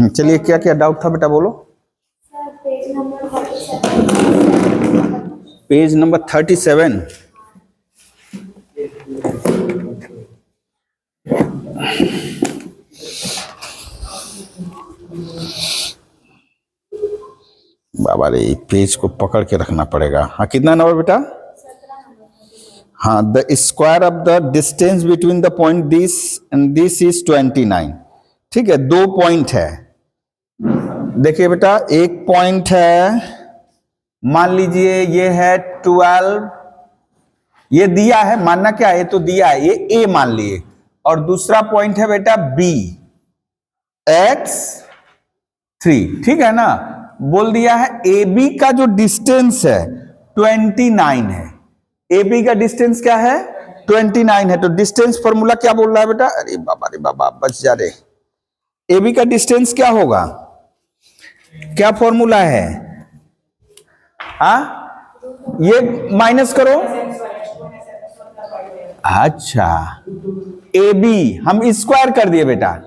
चलिए, क्या क्या डाउट था बेटा, बोलो। Page number 37। बाबा रे, पेज को पकड़ के रखना पड़ेगा। हाँ, कितना नंबर बेटा? हाँ, the square of the distance between the point this and this is 29। ठीक है, 2 पॉइंट है। देखिए बेटा, एक पॉइंट है, मान लीजिए ये है 12, ये दिया है, मानना क्या है, ये तो दिया है, ये ए मान लिए। और दूसरा पॉइंट है बेटा बी, x3। ठीक है ना, बोल दिया है ए बी का जो डिस्टेंस है 29 है। ए बी का डिस्टेंस क्या है? 29 है। तो डिस्टेंस फॉर्मूला क्या बोल रहा है बेटा? अरे बाबा बच जा रे। ए बी का डिस्टेंस क्या होगा? क्या फॉर्मूला है? हाँ, ये माइनस करो। अच्छा, ए बी हम स्क्वायर कर दिए बेटा,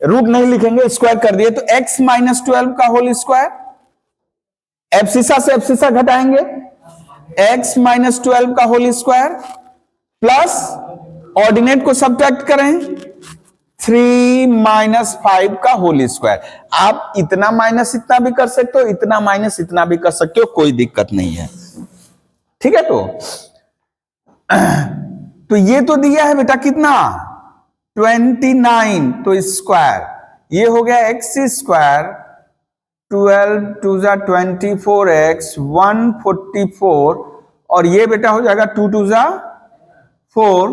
रूट नहीं लिखेंगे, स्क्वायर कर दिए। तो x माइनस 12 का होल स्क्वायर, एब्सिसा से एब्सिसा घटाएंगे, x माइनस 12 का होल स्क्वायर प्लस ऑर्डिनेट को सब्ट्रैक्ट करें 3 माइनस 5 का होल स्क्वायर। आप इतना माइनस इतना भी कर सकते हो, इतना माइनस इतना भी कर सकते हो, कोई दिक्कत नहीं है। ठीक है, तो ये तो दिया है बेटा कितना? 29। तो स्क्वायर ये हो गया एक्स स्क्वायर, 12 2 जा 24x 144, और ये बेटा हो जाएगा 2 2 जा 4।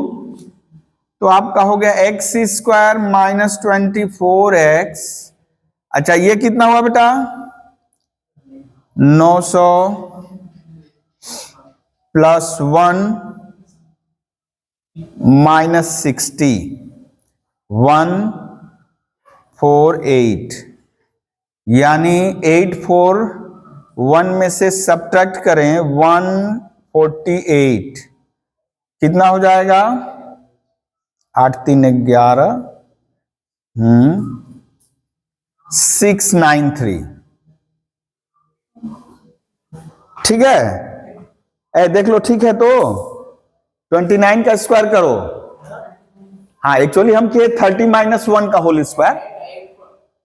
तो आपका हो गया एक्स स्क्वायर माइनस 24x। अच्छा, ये कितना हुआ बेटा? 900 प्लस 1 माइनस 60, 148, यानी 841 में से सब्ट्रैक्ट करें 148, कितना हो जाएगा? 8 3 11, 693। ठीक है, देख लो, ठीक है। तो 29 का स्क्वायर करो। हाँ, एक्चुअली हम किए 30 माइनस 1 का होल स्क्वायर।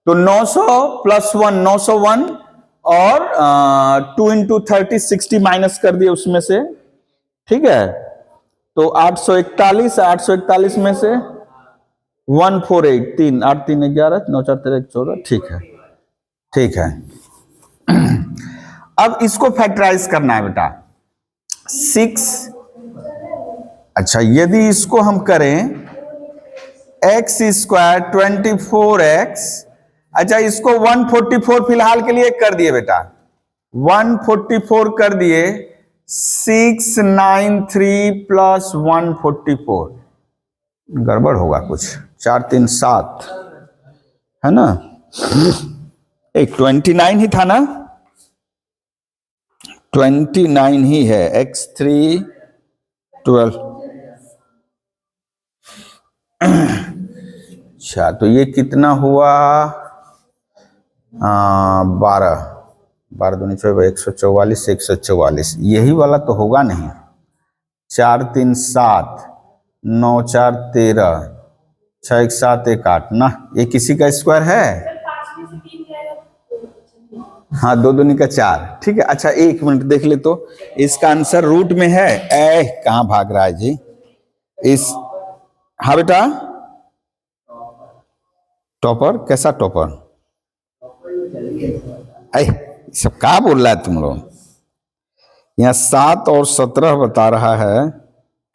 तो 900 प्लस 1 901, और 2 इंटू 30 60 माइनस कर दिए उसमें से। ठीक है, तो 841, 841 में से 148, 3 8 3 11 9 4 13 14। ठीक है, ठीक है। अब इसको फैक्टराइज करना है बेटा, 6। अच्छा, यदि इसको हम करें एक्स स्क्वायर 24x, अच्छा इसको 144 फिलहाल के लिए कर दिए बेटा, 144 कर दिए, 693 प्लस 144, गड़बड़ होगा कुछ, 4 3 7 है ना? एक 29 ही था ना? 29 ही है, x3 12। अच्छा, तो ये कितना हुआ? 12 12 दूनी 144, 144, यही वाला तो होगा नहीं। 4 3 7, 9 4 13, 6 1 7 1 8 ना, ये किसी का स्क्वायर है? हाँ, 2 दूनी का 4। ठीक है, अच्छा 1 मिनट देख ले, तो इसका आंसर रूट में है। कहाँ भाग रहा है जी इस? हाँ बेटा, टॉपर कैसा टॉपर? सब क्या बोल रहा है तुम लोग? यहाँ 7 और 17 बता रहा है,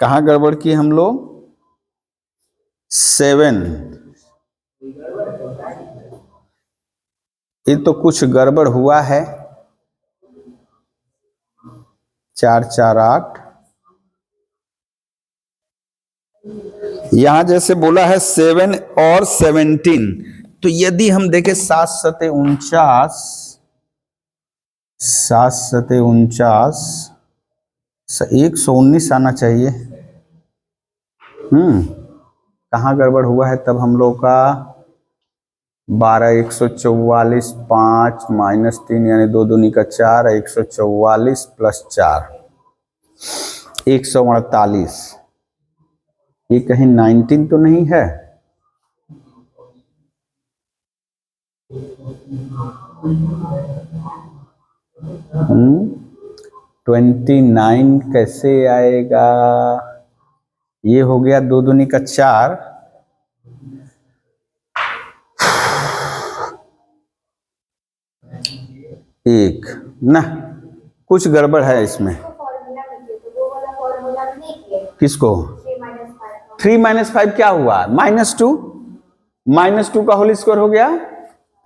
कहाँ गड़बड़ की हम लोग? 7, ये तो कुछ गड़बड़ हुआ है। 4 4 8, यहां जैसे बोला है 7 और 17, तो यदि हम देखें 7 सते 49, 7 सते 49, 119 आना चाहिए। कहाँ गड़बड़ हुआ है तब हम लोग का? 12 144 5 -3 यानी 2 दूनी का 4, 144 प्लस 4 148। ये कहीं 19 तो नहीं है? हम्म 29 कैसे आएगा? ये हो गया 2 दूनी का 4, एक ना, कुछ गड़बड़ है इसमें। किसको? 3 - 5 क्या हुआ? -2 का होल स्क्वायर हो गया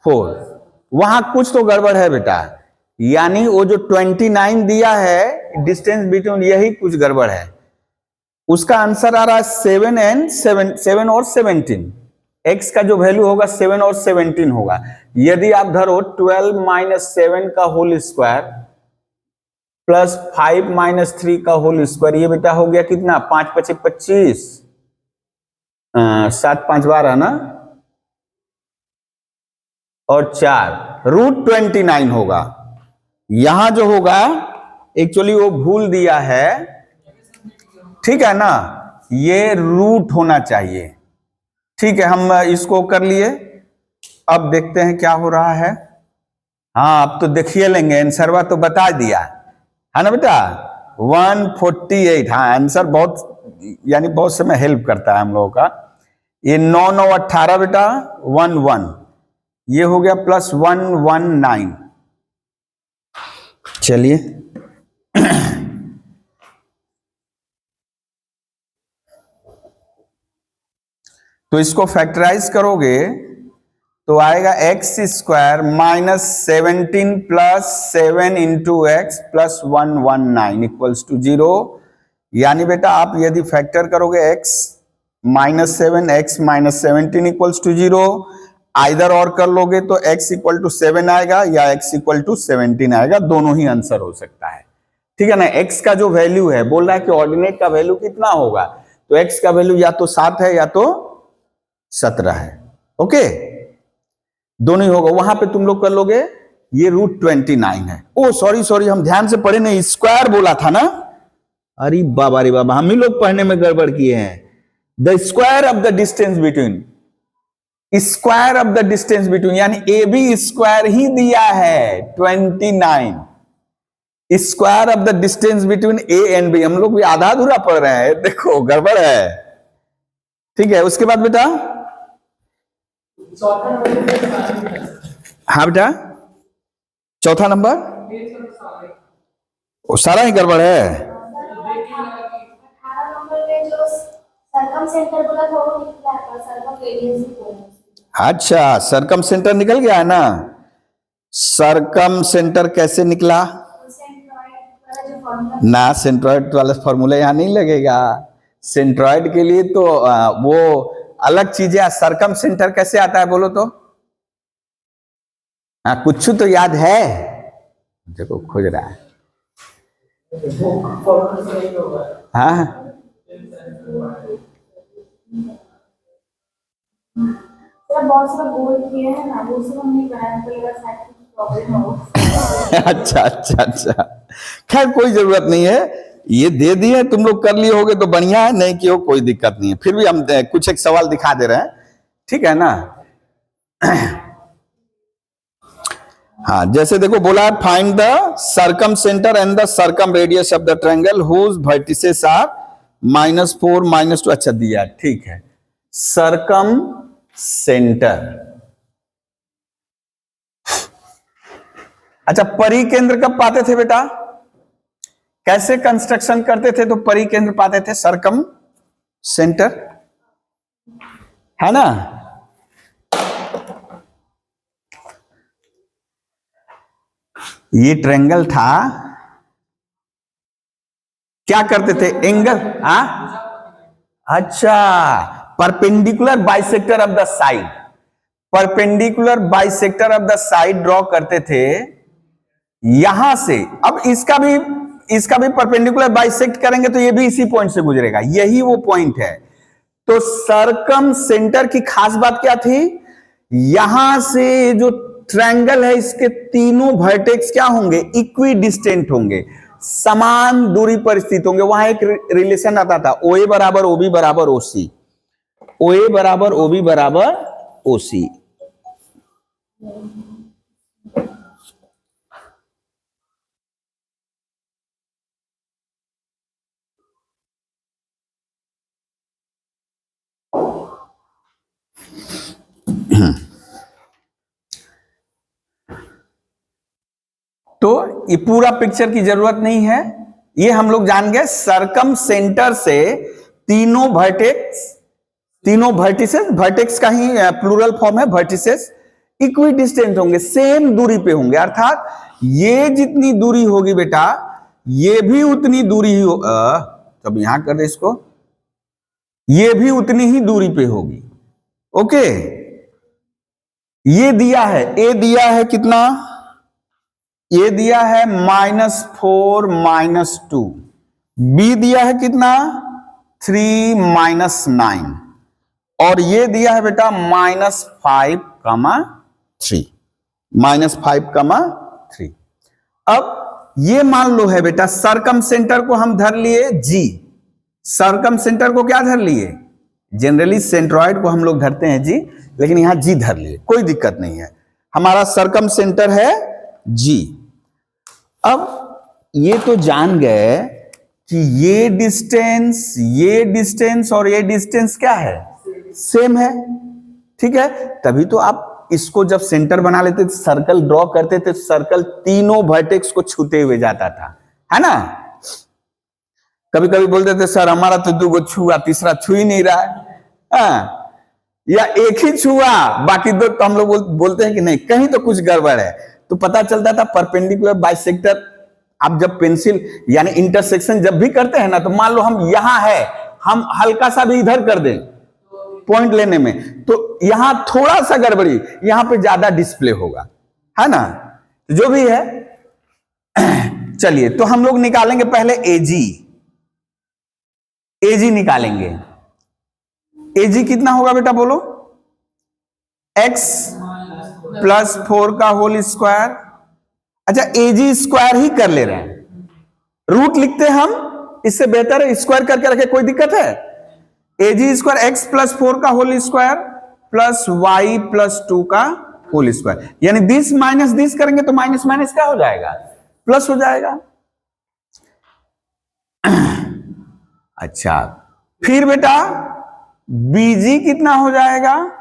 4। वहां कुछ तो गड़बड़ है बेटा, यानी वो जो 29 दिया है डिस्टेंस बिटवीन, यही कुछ गड़बड़ है। उसका आंसर आ रहा है 7 और 17। x का जो वैल्यू होगा 7 और 17 होगा। यदि आप धरो 12 - 7 का होल स्क्वायर प्लस 5 - 3 का होल स्क्वायर, ये बेटा हो गया कितना? 5 × 5 = 25, 7 × 5 = 12 ना, और 4 √29 होगा। यहां जो होगा एक्चुअली वो भूल दिया है, ठीक है ना, ये रूट होना चाहिए। ठीक है, हम इसको कर लिए। अब देखते हैं क्या हो रहा है। हाँ, अब तो देखिए लेंगे, आंसर तो बता दिया है ना बेटा, 148। हाँ, आंसर बहुत यानी बहुत समय हेल्प करता है हम लोगों का। ये 9 9 18 बेटा 11, ये हो गया प्लस 119। चलिए तो इसको फैक्टराइज करोगे तो आएगा x² -17 + 7 × x + 119 = 0। यानी बेटा आप यदि फैक्टर करोगे x -7 x -17 = 0, आइदर और कर लोगे तो x = 7 आएगा या x = 17 आएगा, दोनों ही आंसर हो सकता है। ठीक है ना। x का जो वैल्यू है, बोल रहा है कि ऑर्डिनेट का वैल्यू कितना होगा, तो x का वैल्यू या तो 7 है या तो 17 है। ओके, दोनों ही होगा। वहां पे तुम लोग कर लोगे, ये √29 है। ओ सॉरी, हम ध्यान से पढ़े नहीं, स्क्वायर बोला था ना। अरे बाबा रे बाबा, हम ही लोग पढ़ने में गड़बड़ किए हैं। The square of the distance between, square of the distance between यानी ए बी स्क्वायर ही दिया है 29, square of the distance between A and B. हम लोग भी आधा अधूरा पढ़ रहे हैं, देखो गड़बड़ है। ठीक है, उसके बाद बेटा, हाँ बेटा, चौथा नंबर वो सारा ही गड़बड़ है। अच्छा, सरकम सेंटर निकल गया है ना। सरकम सेंटर कैसे निकला ना? सेंट्रॉइड वाला फॉर्मूला यहां नहीं लगेगा। सेंट्रॉइड के लिए तो वो अलग चीज है। सरकम सेंटर कैसे आता है बोलो तो? हाँ, कुछ तो याद है, देखो खोज रहा है। हाँ बहुत सारा गोल किए हैं ना, वो सब हम नहीं बनाए, प्रॉब्लम हो। अच्छा, खैर कोई जरूरत नहीं है, ये दे दिए, तुम लोग कर लिए होगे तो बढ़िया है, नहीं किए हो कोई दिक्कत नहीं है। फिर भी हम कुछ एक सवाल दिखा दे रहे हैं, ठीक है ना। हाँ, जैसे देखो बोला है, find the circumcentre and the circumradius of the triangle whose vertices are -4 -2। अच्छा दिया, ठीक है। सर्कम सेंटर, अच्छा परिकेंद्र कब पाते थे बेटा? कैसे कंस्ट्रक्शन करते थे तो परिकेंद्र पाते थे? सर्कम सेंटर, है ना। ये ट्रायंगल था, क्या करते थे? एंगल, अच्छा, perpendicular bisector of the side, perpendicular bisector of the side draw करते थे यहां से। अब इसका भी परपेंडिकुलर बाइसेक्ट करेंगे तो ये भी इसी पॉइंट से गुजरेगा, यही वो पॉइंट है। तो सरकम सेंटर की खास बात क्या थी, यहां से जो ट्रायंगल है इसके तीनों वर्टेक्स क्या होंगे, इक्वी डिस्टेंट होंगे, समान दूरी पर स्थित होंगे। वहां एक रिलेशन आता था OA बराबर OB बराबर OC, OA बराबर OB बराबर OC। तो ये पूरा पिक्चर की जरूरत नहीं है, ये हम लोग जान गए सरकम सेंटर से तीनों वर्टिसेस, वर्टेक्स का ही प्लूरल फॉर्म है वर्टिसेस, इक्वी डिस्टेंट होंगे, सेम दूरी पे होंगे। अर्थात ये जितनी दूरी होगी बेटा ये भी उतनी दूरी ही तब यहां कर दे इसको, ये भी उतनी ही दूरी पे होगी। ओके, ये दिया है, ए दिया है कितना, ये दिया है -4 -2, बी दिया है कितना 3 -9, और ये दिया है बेटा -5, 3, -5, 3। अब ये मान लो है बेटा सरकम सेंटर को हम धर लिए जी, सरकम सेंटर को क्या धर लिए, जनरली सेंट्रॉइड को हम लोग धरते हैं जी, लेकिन यहां जी धर लिए, कोई दिक्कत नहीं है, हमारा सरकम सेंटर है जी। अब ये तो जान गए कि ये डिस्टेंस और ये डिस्टेंस क्या है, सेम है, ठीक है। तभी तो आप इसको जब सेंटर बना लेते थे, सर्कल ड्रॉ करते थे, सर्कल तीनों वर्टेक्स को छूते हुए जाता था, है ना। कभी कभी बोलते थे सर हमारा तो 2 छुआ, तीसरा छू ही नहीं रहा है, या एक ही छुआ बाकी 2, तो हम लोग बोलते हैं कि नहीं कहीं तो कुछ गड़बड़ है। तो पता चलता था परपेंडिकुलर बाइसेक्टर, आप जब पेंसिल यानी इंटरसेक्शन जब भी करते हैं ना, तो मान लो हम यहां है, हम हल्का सा भी इधर कर दें पॉइंट लेने में, तो यहां थोड़ा सा गड़बड़ी, यहां पे ज्यादा डिस्प्ले होगा, है ना। तो जो भी है चलिए, तो हम लोग निकालेंगे पहले एजी निकालेंगे। एजी कितना होगा बेटा बोलो, x + 4 का होल स्क्वायर। अच्छा, एजी स्क्वायर ही कर ले रहे हैं, रूट लिखते हैं हम, इससे बेहतर है स्क्वायर करके रखे, कोई दिक्कत है। एजी स्क्वायर x + 4 का होल स्क्वायर प्लस y + 2 का होल स्क्वायर, यानी दिस माइनस दिस करेंगे तो माइनस माइनस क्या हो जाएगा, प्लस हो जाएगा। अच्छा, फिर बेटा बीजी कितना हो जाएगा,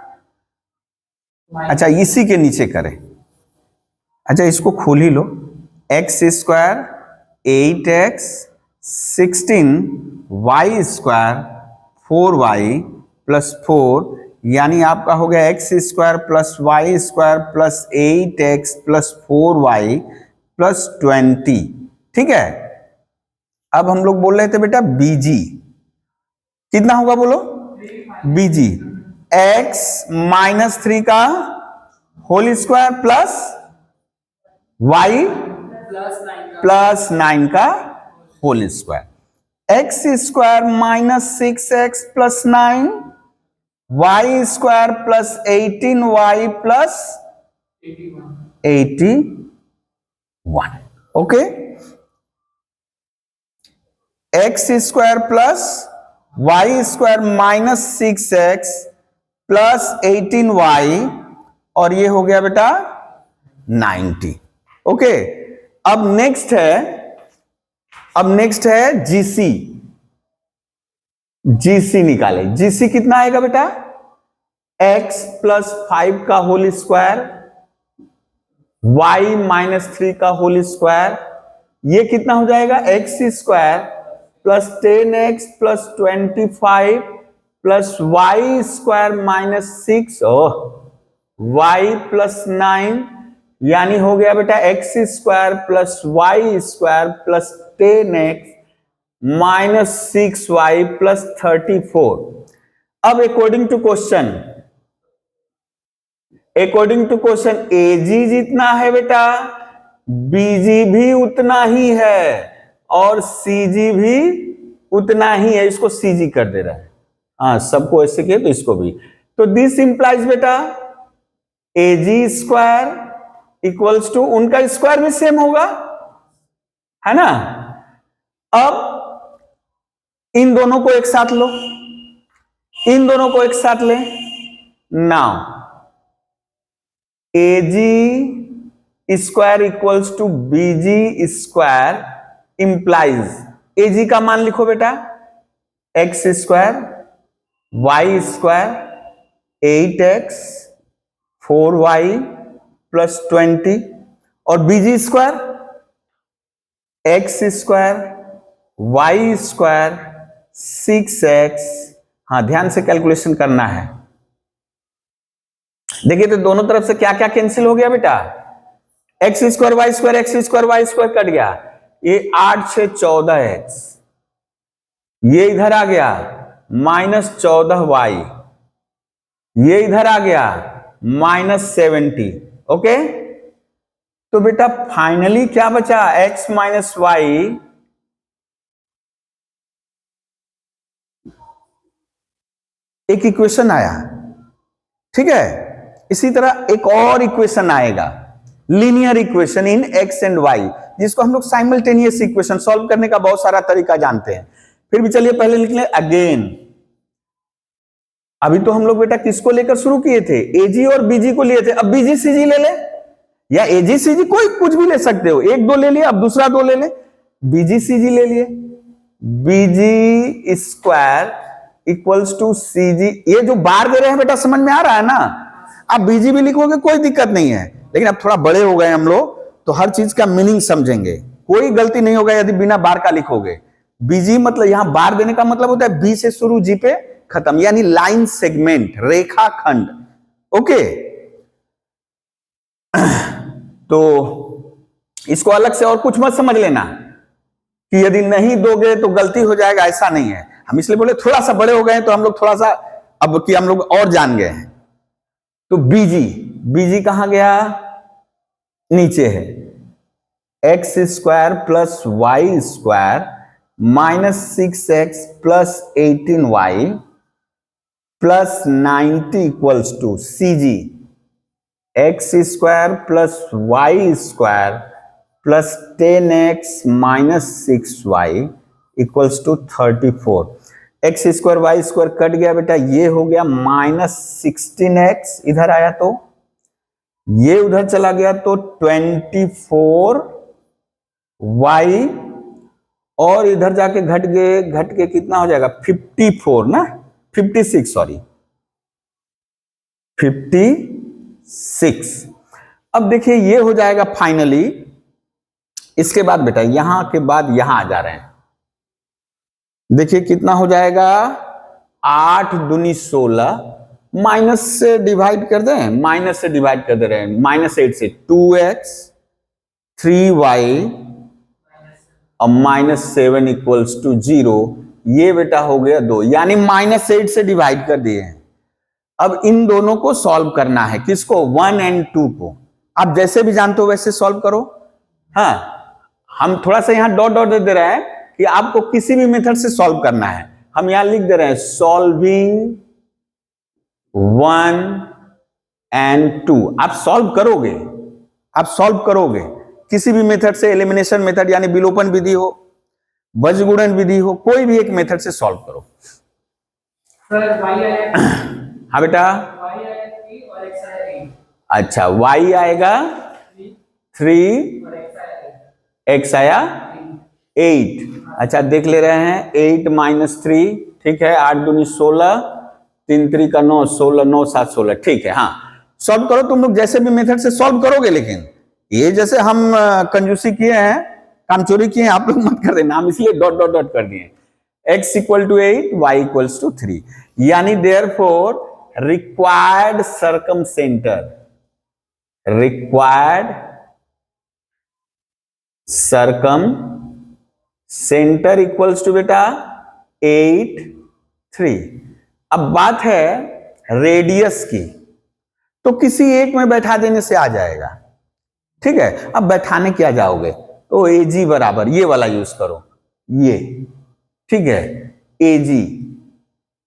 अच्छा इसी के नीचे करें, अच्छा इसको खोल ही लो, x² 8x 16 y² 4y + 4, यानी आपका हो गया x² + y² + 8x + 4y + 20, ठीक है। अब हम लोग बोल रहे थे बेटा बीजी कितना होगा बोलो, बीजी x -3 का होल स्क्वायर प्लस y + 9 का whole square, x² -6x + 9 y² + 18y + 81, okay. x² + y² -6x + 18y, और ये हो गया बेटा 90, ओके। अब नेक्स्ट है जीसी निकाले। जीसी कितना आएगा बेटा, x + 5 का होल स्क्वायर y -3 का होल स्क्वायर, ये कितना हो जाएगा, x² + 10x + 25 + y² -6 y + 9, यानी हो गया बेटा x² + y² + 10x -6y plus 34। अब अकॉर्डिंग टू क्वेश्चन एजी जितना है बेटा बीजी भी उतना ही है और सीजी भी उतना ही है। इसको सीजी कर दे रहा है, हाँ सबको ऐसे किए तो इसको भी। तो दिस इंप्लाइज बेटा एजी स्क्वायर इक्वल्स टू, उनका स्क्वायर भी सेम होगा, है ना। अब इन दोनों को एक साथ लो, इन दोनों को एक साथ ले। Now AG square equals to BG square implies AG का मान लिखो बेटा x square Y square 8x 4y plus 20 और BG square x square Y square 6x। हाँ ध्यान से कैलकुलेशन करना है। देखिए तो दोनों तरफ से क्या क्या कैंसिल हो गया बेटा, x square Y square cut गया, ये 8 से 14x, ये इधर आ गया -14y, ये इधर आ गया -70। ओके तो बेटा फाइनली क्या बचा, x माइनस वाई एक इक्वेशन आया, ठीक है। इसी तरह एक और इक्वेशन आएगा linear equation in x and y, जिसको हम लोग साइमल्टेनियस इक्वेशन सॉल्व करने का बहुत सारा तरीका जानते हैं। फिर भी चलिए पहले लिख लें अगेन। अभी तो हम लोग बेटा किसको लेकर शुरू किए थे, एजी और बीजी को लिए थे, अब बीजी सीजी ले ले या एजी सीजी कोई कुछ भी ले सकते हो, एक दो ले लिया अब दूसरा दो ले ले, बीजी सीजी ले लिए, बीजी स्क्वायर इक्वल्स टू सीजी। ये जो बार दे रहे हैं बेटा समझ में आ रहा है ना, आप बीजी भी लिखोगे कोई दिक्कत नहीं है, लेकिन अब थोड़ा बड़े हो गए हम लोग तो हर चीज का मीनिंग समझेंगे, कोई गलती नहीं होगा यदि बिना बार का लिखोगे। बीजी मतलब यहां बार देने का मतलब होता है बी से शुरू जी पे खत्म, यानी लाइन सेगमेंट रेखा खंड। ओके तो इसको अलग से और कुछ मत समझ लेना कि यदि नहीं दोगे तो गलती हो जाएगा, ऐसा नहीं है। हम इसलिए बोले थोड़ा सा बड़े हो गए तो हम लोग थोड़ा सा अब कि हम लोग और जान गए हैं। तो बीजी कहां गया, नीचे है, x square plus Y square -6x plus 18y plus 90 equals to CG x square plus Y square plus 10x minus 6y equals to 34। X square Y square cut गया बेटा, ये हो गया -16x, इधर आया तो ये उधर चला गया तो 24y और इधर जाके घट के कितना हो जाएगा 54 ना 56 सॉरी 56। अब देखिए ये हो जाएगा फाइनली। इसके बाद बेटा यहां के बाद यहां आ जा रहे हैं, देखिए कितना हो जाएगा 8 दूनी 16, माइनस से डिवाइड कर दें, माइनस से डिवाइड कर दे रहे हैं, -8 से 2x 3y और -7 इक्वल्स टू 0, ये बेटा हो गया 2, यानी -8 से डिवाइड कर दिए हैं। अब इन दोनों को सॉल्व करना है, किसको 1 और 2 को। आप जैसे भी जानते हो वैसे सॉल्व करो। हाँ हम थोड़ा सा यहाँ डॉट डॉट दे रहे हैं कि आपको किसी भी मेथड से सॉल्व करना है। हम यहां लिख दे रहे हैं सॉल्विंग 1 और 2। आप सॉल्व करोगे किसी भी मेथड से, एलिमिनेशन मेथड यानी विलोपन विधि हो, बजगुणन विधि हो, कोई भी एक मेथड से सॉल्व करो। हाँ बेटा अच्छा y आएगा 3, x आया 8। अच्छा देख ले रहे हैं 8 - 3, ठीक है, 8 दूनी 16, 3 3 का 9, 16 9 7 16, ठीक है। हाँ सॉल्व करो तुम लोग जैसे भी मेथड से सॉल्व करोगे, लेकिन ये जैसे हम कंजूसी किए हैं, कामचोरी किए हैं, आप लोग मत कर देना, हम इसलिए डॉट डॉट डॉट कर दिए। x equal to 8 y equals to 3, यानी therefore required circumcentre equals to बेटा 8 3। अब बात है रेडियस की, तो किसी एक में बैठा देने से आ जाएगा, ठीक है। अब बैठाने क्या जाओगे, तो AG बराबर ये वाला यूज करो, ये, ठीक है। AG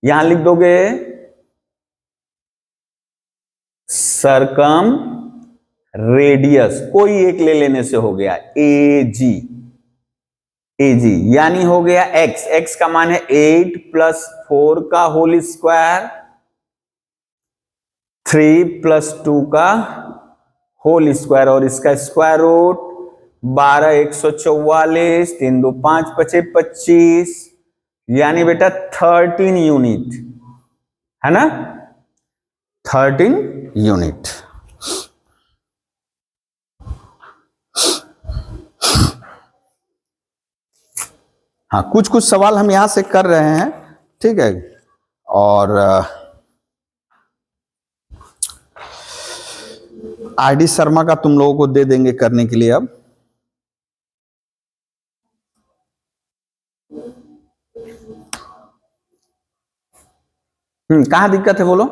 यहां लिख दोगे सरकम रेडियस, कोई एक ले लेने से हो गया AG। AG यानी हो गया x का मान है 8 प्लस 4 का होल स्क्वायर 3 प्लस 2 का होल स्क्वायर और इसका स्क्वायर रूट 12 144 3 2 5 5 25 यानी बेटा 13 यूनिट है ना, 13 यूनिट। हाँ, कुछ कुछ सवाल हम यहां से कर रहे हैं, ठीक है। और RD शर्मा का तुम लोगों को दे देंगे करने के लिए। अब कहां दिक्कत है बोलो।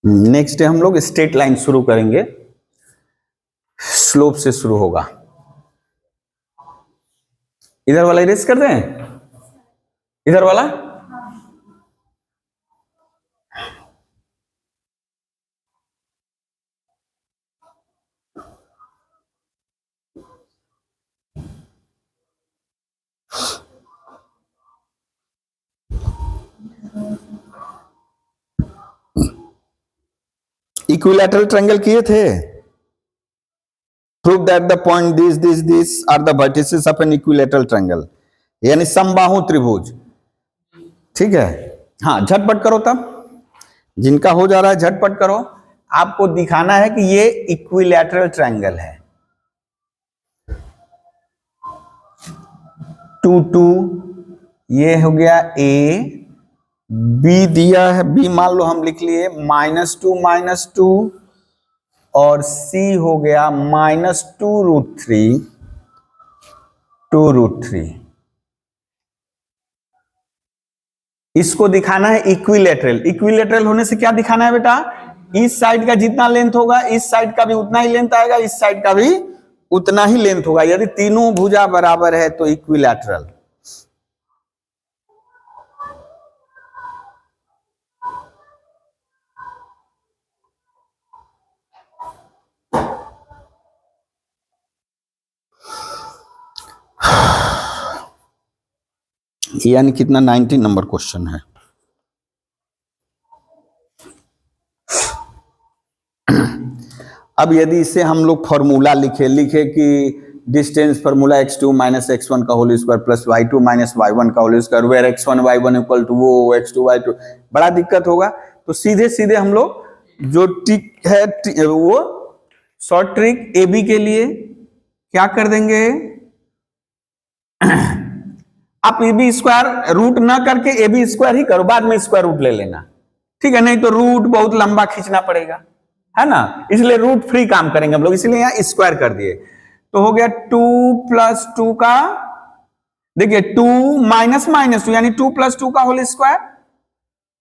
नेक्स्ट डे हम लोग स्ट्रेट लाइन शुरू करेंगे, स्लोप से शुरू होगा। इधर वाला इरेज कर दें, इधर वाला इक्विलैटरल ट्रायंगल किए थे। Prove that the point this are the vertices of an equilateral triangle, यानी समबाहु त्रिभुज, ठीक है। हाँ, झटपट करो, तब जिनका हो जा रहा है झटपट करो। आपको दिखाना है कि ये इक्विलैटरल ट्रायंगल है। 2 2 ये हो गया A, B दिया है, B मान लो हम लिख लिए -2 और C हो गया -2√3 2√3। इसको दिखाना है इक्विलैटरल। इक्विलैटरल होने से क्या दिखाना है बेटा, इस साइड का जितना लेंथ होगा इस साइड का भी उतना ही लेंथ आएगा, इस साइड का भी उतना ही लेंथ होगा। यदि तीनों भुजा बराबर है तो इक्विलैटरल। यानी कितना, 19 नंबर क्वेश्चन है। अब यदि इसे हम लोग फॉर्मूला लिखे कि distance formula x2 minus x1 का whole square plus y2 minus y1 का whole square where x1 y1 equal to वो x2 y2, बड़ा दिक्कत होगा। तो सीधे सीधे हम लोग जो ट्रिक है वो शॉर्ट ट्रिक AB के लिए क्या कर देंगे, आप AB स्क्वायर रूट ना करके AB स्क्वायर ही करो, बाद में स्क्वायर रूट ले लेना, ठीक है। नहीं तो रूट बहुत लंबा खींचना पड़ेगा, है ना, इसलिए रूट फ्री काम करेंगे हम लोग, इसलिए यहां स्क्वायर कर दिए। तो हो गया 2 + 2 का, देखिए 2 -2 यानी 2 + 2 का होल स्क्वायर,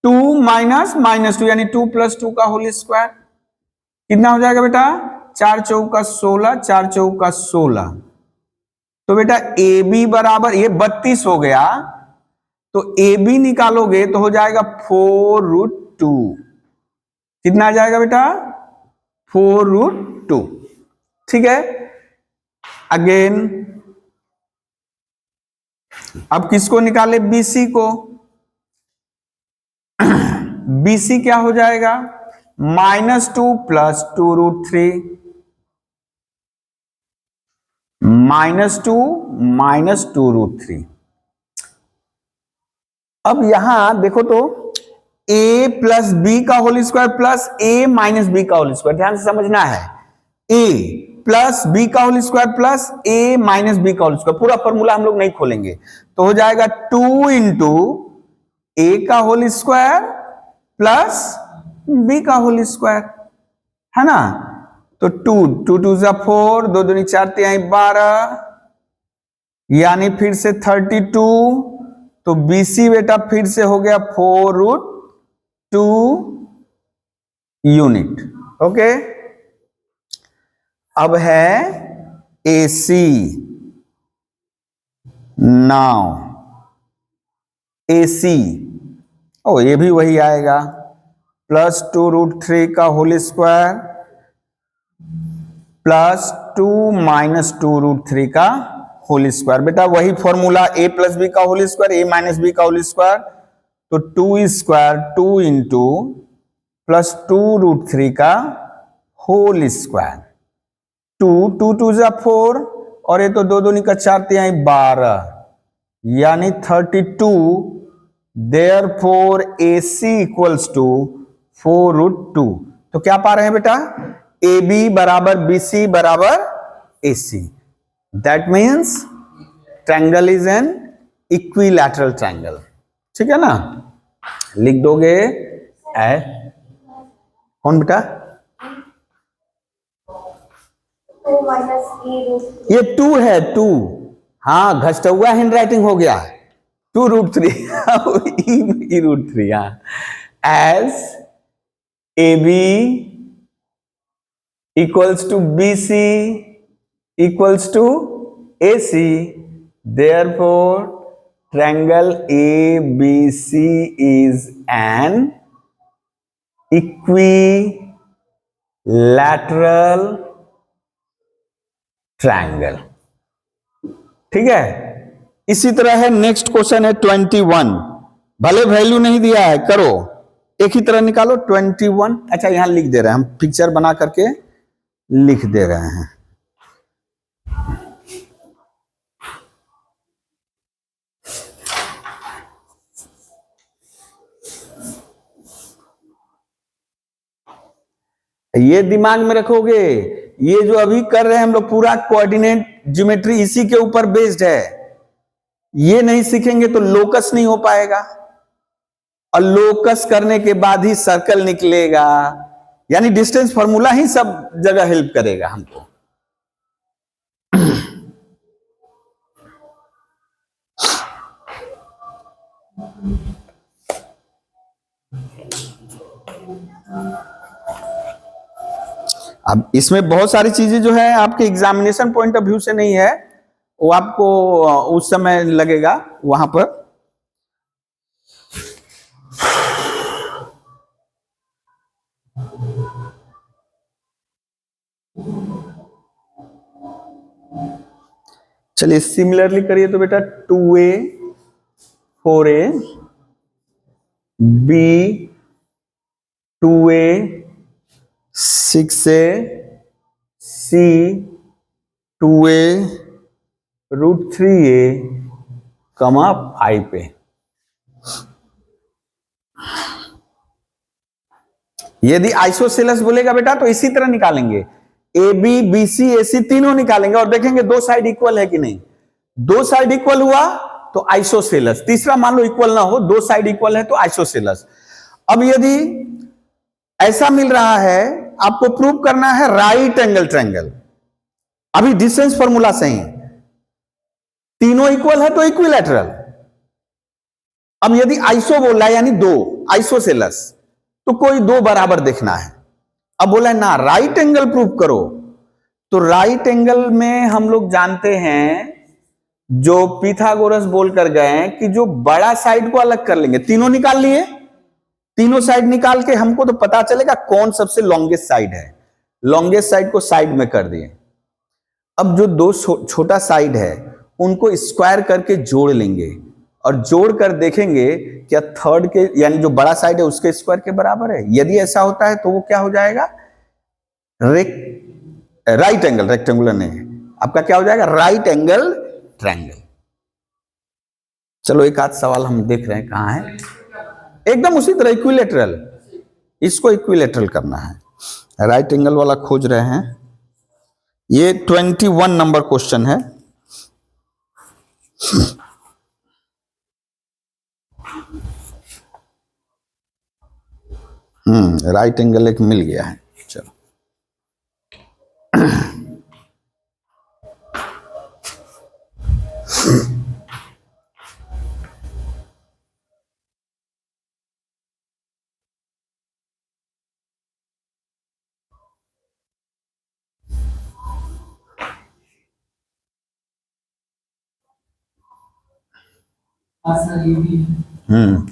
2 -2 यानी 2 + 2 का होल स्क्वायर, कितना हो जाएगा बेटा, 4 चौका 16 4 चौका 16। तो बेटा AB बराबर ये 32 हो गया, तो AB निकालोगे तो हो जाएगा 4√2। कितना आ जाएगा बेटा, 4√2, ठीक है। अगेन अब किसको निकाले, BC को। BC क्या हो जाएगा, -2 + 2√3 -2 -2√3। अब यहां देखो तो ए प्लस बी का होल स्क्वायर प्लस ए माइनस बी का होल स्क्वायर, ध्यान से समझना है, ए प्लस बी का होल स्क्वायर प्लस ए माइनस बी का होल स्क्वायर, पूरा फॉर्मूला हम लोग नहीं खोलेंगे, तो हो जाएगा 2 इंटू ए का होल स्क्वायर प्लस बी का होल स्क्वायर, है ना। तो 2 2 जा 4, 2 दूनी 4 3 12, यानी फिर से 32, तो बीसी बेटा फिर से हो गया 4√2 यूनिट। ओके, अब है AC। नाउ AC, ओ ये भी वही आएगा, प्लस 2√3 का होल स्क्वायर प्लस 2 माइनस 2√3 का होल स्क्वायर। बेटा वही फॉर्मूला, a प्लस बी का whole square a minus b का होल स्क्वायर, तो 2 स्क्वायर 2 इंटू प्लस 2√3 का होल स्क्वायर, 2 2 2 जा 4, और ये तो 2 दूनी का 4 3 12, यानी 32, देयरफॉर AC इक्वल्स टू 4√2। तो क्या पा रहे हैं बेटा, AB बराबर BC बराबर AC, that means triangle is an equilateral triangle. ठीक है ना, लिख दोगे कौन बेटा, ये 2 है, 2, हाँ घसटा हुआ हैंड राइटिंग हो गया, 2√3 E√3, हाँ, as AB equals to BC equals to AC, therefore triangle ABC is an equilateral triangle. ठीक है, इसी तरह है नेक्स्ट क्वेश्चन है 21, भले वैल्यू नहीं दिया है, करो एक ही तरह निकालो 21। अच्छा यहां लिख दे रहे हैं हम, पिक्चर बना करके लिख दे रहे हैं। ये दिमाग में रखोगे, ये जो अभी कर रहे हैं हम लोग पूरा कोऑर्डिनेट ज्योमेट्री इसी के ऊपर बेस्ड है, ये नहीं सीखेंगे तो लोकस नहीं हो पाएगा, और लोकस करने के बाद ही सर्कल निकलेगा, यानी डिस्टेंस फार्मूला ही सब जगह हेल्प करेगा हमको। अब इसमें बहुत सारी चीजें जो है आपके एग्जामिनेशन पॉइंट ऑफ व्यू से नहीं है, वो आपको उस समय लगेगा वहां पर। चलिए सिमिलरली करिए तो बेटा 2A 4A B 2A 6A C 2A √3A, 5A। यदि आइसोसेलेस बोलेगा बेटा तो इसी तरह निकालेंगे, AB BC AC तीनों निकालेंगे और देखेंगे दो साइड इक्वल है कि नहीं, दो साइड इक्वल हुआ तो आइसोसेलेस, तीसरा मान लो इक्वल ना हो, दो साइड इक्वल है तो आइसोसेलेस। अब यदि ऐसा मिल रहा है, आपको प्रूव करना है राइट एंगल ट्रायंगल, अभी डिस्टेंस फॉर्मूला सही, तीनों इक्वल है तो इक्विलैटरल। अब यदि आइसो बोल रहा है यानी दो, आइसोसेलेस, तो कोई दो बराबर देखना है। अब बोला है ना राइट एंगल प्रूव करो, तो राइट एंगल में हम लोग जानते हैं जो पिथागोरस बोल कर गए कि जो बड़ा साइड को अलग कर लेंगे, तीनों निकाल लिए, तीनों साइड निकाल के हमको तो पता चलेगा कौन सबसे लॉन्गेस्ट साइड है, लॉन्गेस्ट साइड को साइड में कर दिए। अब जो दो छोटा साइड है उनको स्क्वायर करके जोड़ लेंगे और जोड़ कर देखेंगे क्या थर्ड के यानी जो बड़ा साइड है उसके स्क्वायर के बराबर है। यदि ऐसा होता है तो वो क्या हो जाएगा, राइट एंगल, रेक्टेंगुलर नहीं, आपका क्या हो जाएगा, राइट एंगल ट्रायंगल। चलो एक आध सवाल हम देख रहे हैं कहां है। एकदम उसी तरह इक्विलेटरल, इसको इक्विलेटरल करना है। राइट एंगल वाला खोज रहे हैं। ये 21 नंबर क्वेश्चन है। राइट एंगल एक मिल गया है। चलो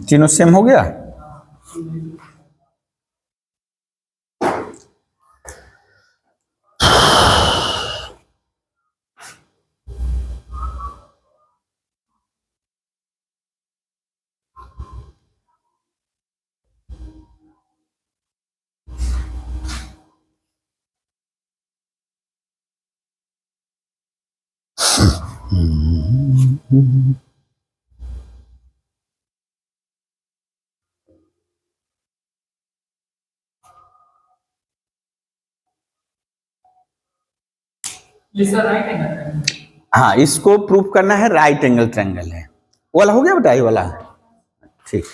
तीनों सेम हो गया। हाँ, इसको प्रूफ करना है राइट एंगल ट्रायंगल है। वो वाला हो गया बेटा, ये वाला ठीक।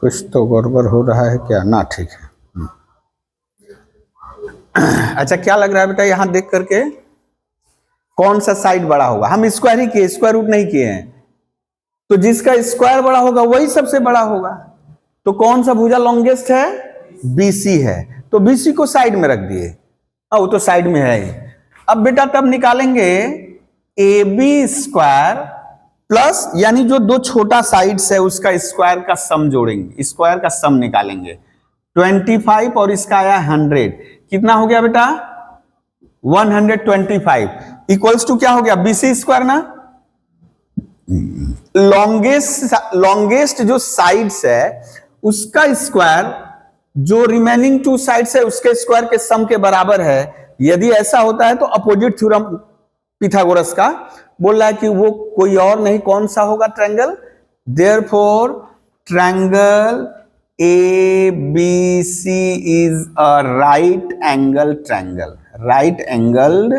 कुछ तो गड़बड़ हो रहा है क्या ना? ठीक है। अच्छा, क्या लग रहा है बेटा यहां देख करके कौन सा साइड बड़ा होगा? हम स्क्वायर ही किए, स्क्वायर रूट नहीं किए हैं, तो जिसका स्क्वायर बड़ा होगा वही सबसे बड़ा होगा। तो कौन सा भुजा लॉन्गेस्ट है? बीसी है, तो बीसी को साइड में रख दिए। वो तो साइड में है ही। अब बेटा तब निकालेंगे ए बी स्क्वायर प्लस, यानी जो दो छोटा साइड्स है उसका स्क्वायर का सम जोड़ेंगे, स्क्वायर का सम निकालेंगे। 25 और इसका आया 100, कितना हो गया बेटा? 125 इक्वल्स टू क्या हो गया? बीसी स्क्वायर ना। लॉन्गेस्ट जो साइड्स है उसका स्क्वायर जो रिमेनिंग टू साइड्स है उसके स्क्वायर के सम के बराबर है। यदि ऐसा होता है तो अपोजिट थ्योरम पिथागोरस का बोल रहा है कि वो कोई और नहीं, कौन सा होगा? Triangle. Therefore triangle A B C is a right angle triangle, right angled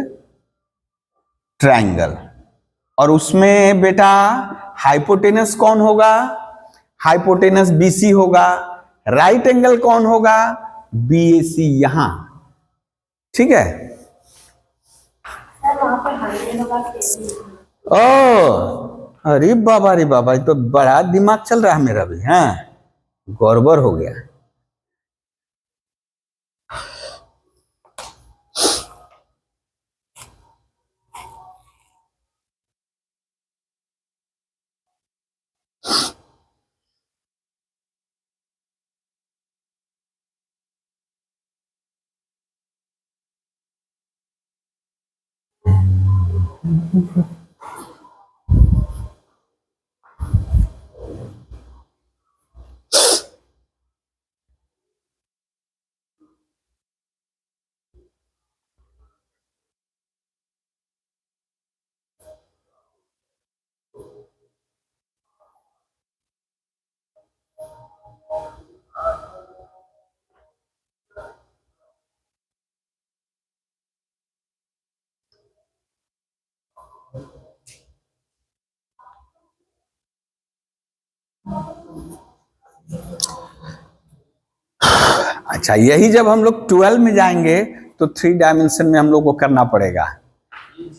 triangle. और उसमें बेटा हाइपोटेनस कौन होगा? हाइपोटेनस बीसी होगा। राइट एंगल कौन होगा? बीएसी, यहां। ठीक है। ओ अरे बाबा, अरे बाबा, ये तो बड़ा दिमाग चल रहा है मेरा भी। हाँ, गड़बड़ हो गया। अच्छा, यही जब हम लोग 12 में जाएंगे तो 3 डायमेंशन में हम लोग को करना पड़ेगा,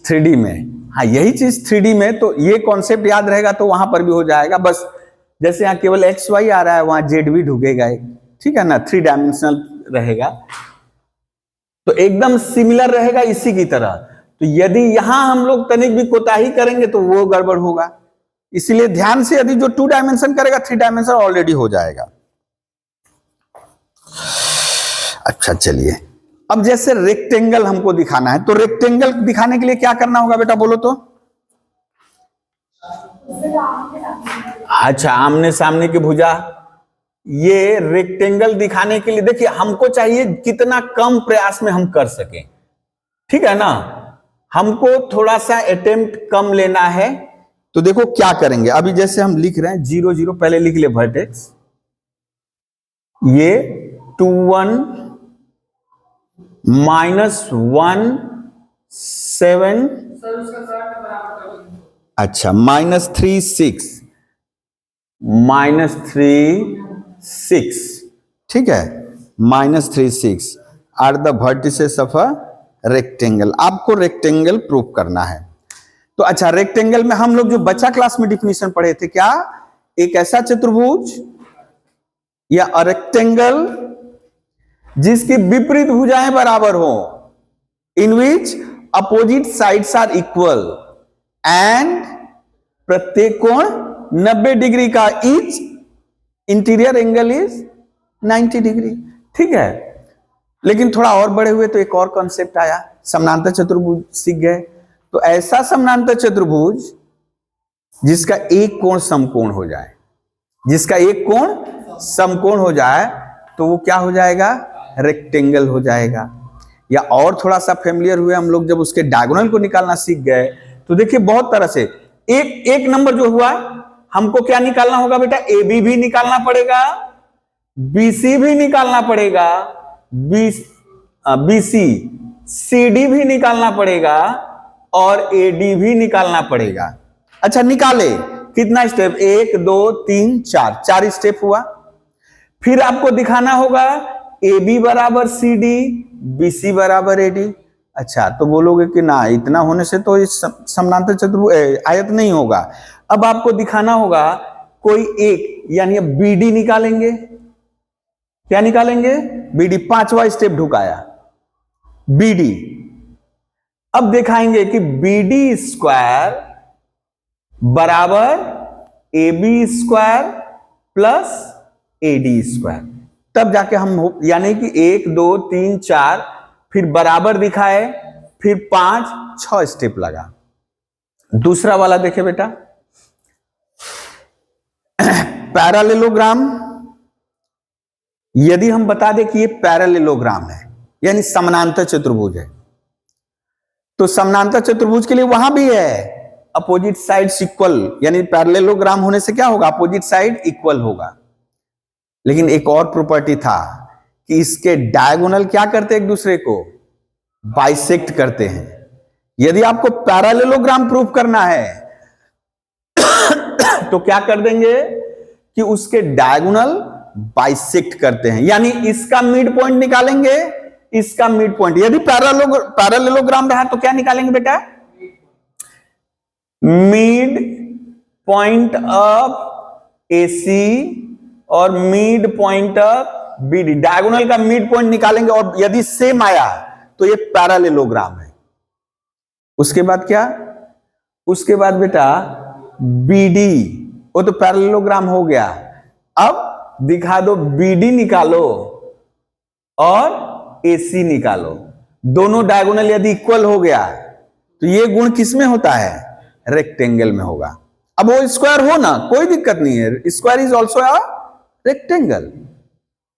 3D में। हाँ, यही चीज 3D में, तो ये कॉन्सेप्ट याद रहेगा तो वहां पर भी हो जाएगा। बस जैसे यहाँ केवल एक्स वाई आ रहा है, वहां जेड भी ढूंढेगा, ठीक है ना, 3 डायमेंशनल रहेगा, तो एकदम सिमिलर रहेगा इसी की तरह। तो यदि यहां हम लोग तनिक भी कोताही करेंगे तो वो गड़बड़ होगा, इसलिए ध्यान से, यदि जो 2 डायमेंशन करेगा 3 डायमेंशन ऑलरेडी हो जाएगा। अच्छा चलिए, अब जैसे रेक्टेंगल हमको दिखाना है, तो रेक्टेंगल दिखाने के लिए क्या करना होगा बेटा, बोलो तो। अच्छा, आमने सामने की भुजा। ये रेक्टेंगल दिखाने के लिए देखिए, हमको चाहिए कितना कम प्रयास में हम कर सकें, ठीक है ना, हमको थोड़ा सा अटेम्प्ट कम लेना है। तो देखो क्या करेंगे, अभी जैसे हम लिख रहे हैं 0 0, पहले लिख ले वर्टेक्स, ये 2 1 -1 7, अच्छा -3 6, -3 6, ठीक है, -3 6 are the vertices of a rectangle. आपको रेक्टेंगल प्रूव करना है। तो अच्छा, रेक्टेंगल में हम लोग जो बच्चा क्लास में डिफिनीशन पढ़े थे, क्या एक ऐसा चतुर्भुज या अ रेक्टेंगल जिसकी विपरीत भुजाएं बराबर हो, in which opposite sides are equal and प्रत्येक कोण 90 डिग्री का, each interior angle is 90 degree, ठीक है। लेकिन थोड़ा और बड़े हुए तो एक और कॉन्सेप्ट आया, समानांतर चतुर्भुज सीख गए। तो ऐसा समानांतर चतुर्भुज जिसका एक कोण समकोण हो जाए, जिसका एक कोण समकोण हो जाए, तो वो क्या हो जाएगा, रेक्टेंगल हो जाएगा। या और थोड़ा सा फेमिलियर हुए हम लोग, जब उसके डायगोनल को निकालना सीख गए, तो देखिए बहुत तरह से एक नंबर जो हुआ, हमको क्या निकालना होगा बेटा, ए बी भी निकालना पड़ेगा, बीसी भी निकालना पड़ेगा, बीसी सीडी भी निकालना पड़ेगा, और एडी भी निकालना पड़ेगा। अच्छा, निकाले कितना स्टेप, 1 2 3 4, 4 स्टेप हुआ। फिर आपको दिखाना होगा ए बी बराबर सी डी, बी सी बराबर ए डी। अच्छा, तो बोलोगे कि ना, इतना होने से तो इस समानांतर चतुर्भुज आयत नहीं होगा। अब आपको दिखाना होगा कोई एक, यानी बी डी निकालेंगे। क्या निकालेंगे, बी डी, 5वां स्टेप ढुकाया, बी डी। अब दिखाएंगे कि बी डी स्क्वायर बराबर A B square plus A D square. तब जाके हम, यानी कि 1 2 3 4, फिर बराबर दिखाए, फिर 5 6 स्टेप लगा। दूसरा वाला देखे बेटा, पैरेललोग्राम। यदि हम बता दें कि ये पैरेललोग्राम है, यानी समानांतर चतुर्भुज है, तो समानांतर चतुर्भुज के लिए वहां भी है अपोजिट साइड्स इक्वल, यानी पैरेललोग्राम होने से क्या होगा, अपोजिट साइड इक्वल होगा। लेकिन एक और प्रॉपर्टी था कि इसके डायगोनल क्या करते हैं, एक दूसरे को बाइसेक्ट करते हैं। यदि आपको पैरेललोग्राम प्रूफ करना है तो क्या कर देंगे कि उसके डायगोनल बाइसेक्ट करते हैं, यानी इसका मिड पॉइंट निकालेंगे, इसका मिड पॉइंट। यदि पैरेललोग्राम रहा तो क्या निकालेंगे बेटा, मिड पॉइंट ऑफ एसी और midpoint of BD, diagonal का मिड पॉइंट निकालेंगे, और यदि सेम आया तो ये पैरेललोग्राम है। उसके बाद क्या, उसके बाद बेटा बीडी, वो तो पैरेललोग्राम हो गया। अब दिखा दो, बीडी निकालो और एसी निकालो, दोनों डायगोनल यदि इक्वल हो गया तो ये गुण किसमें होता है? रेक्टेंगल में होगा। अब वो स्क्वायर हो ना, कोई दिक्कत नहीं है, square is also a rectangle.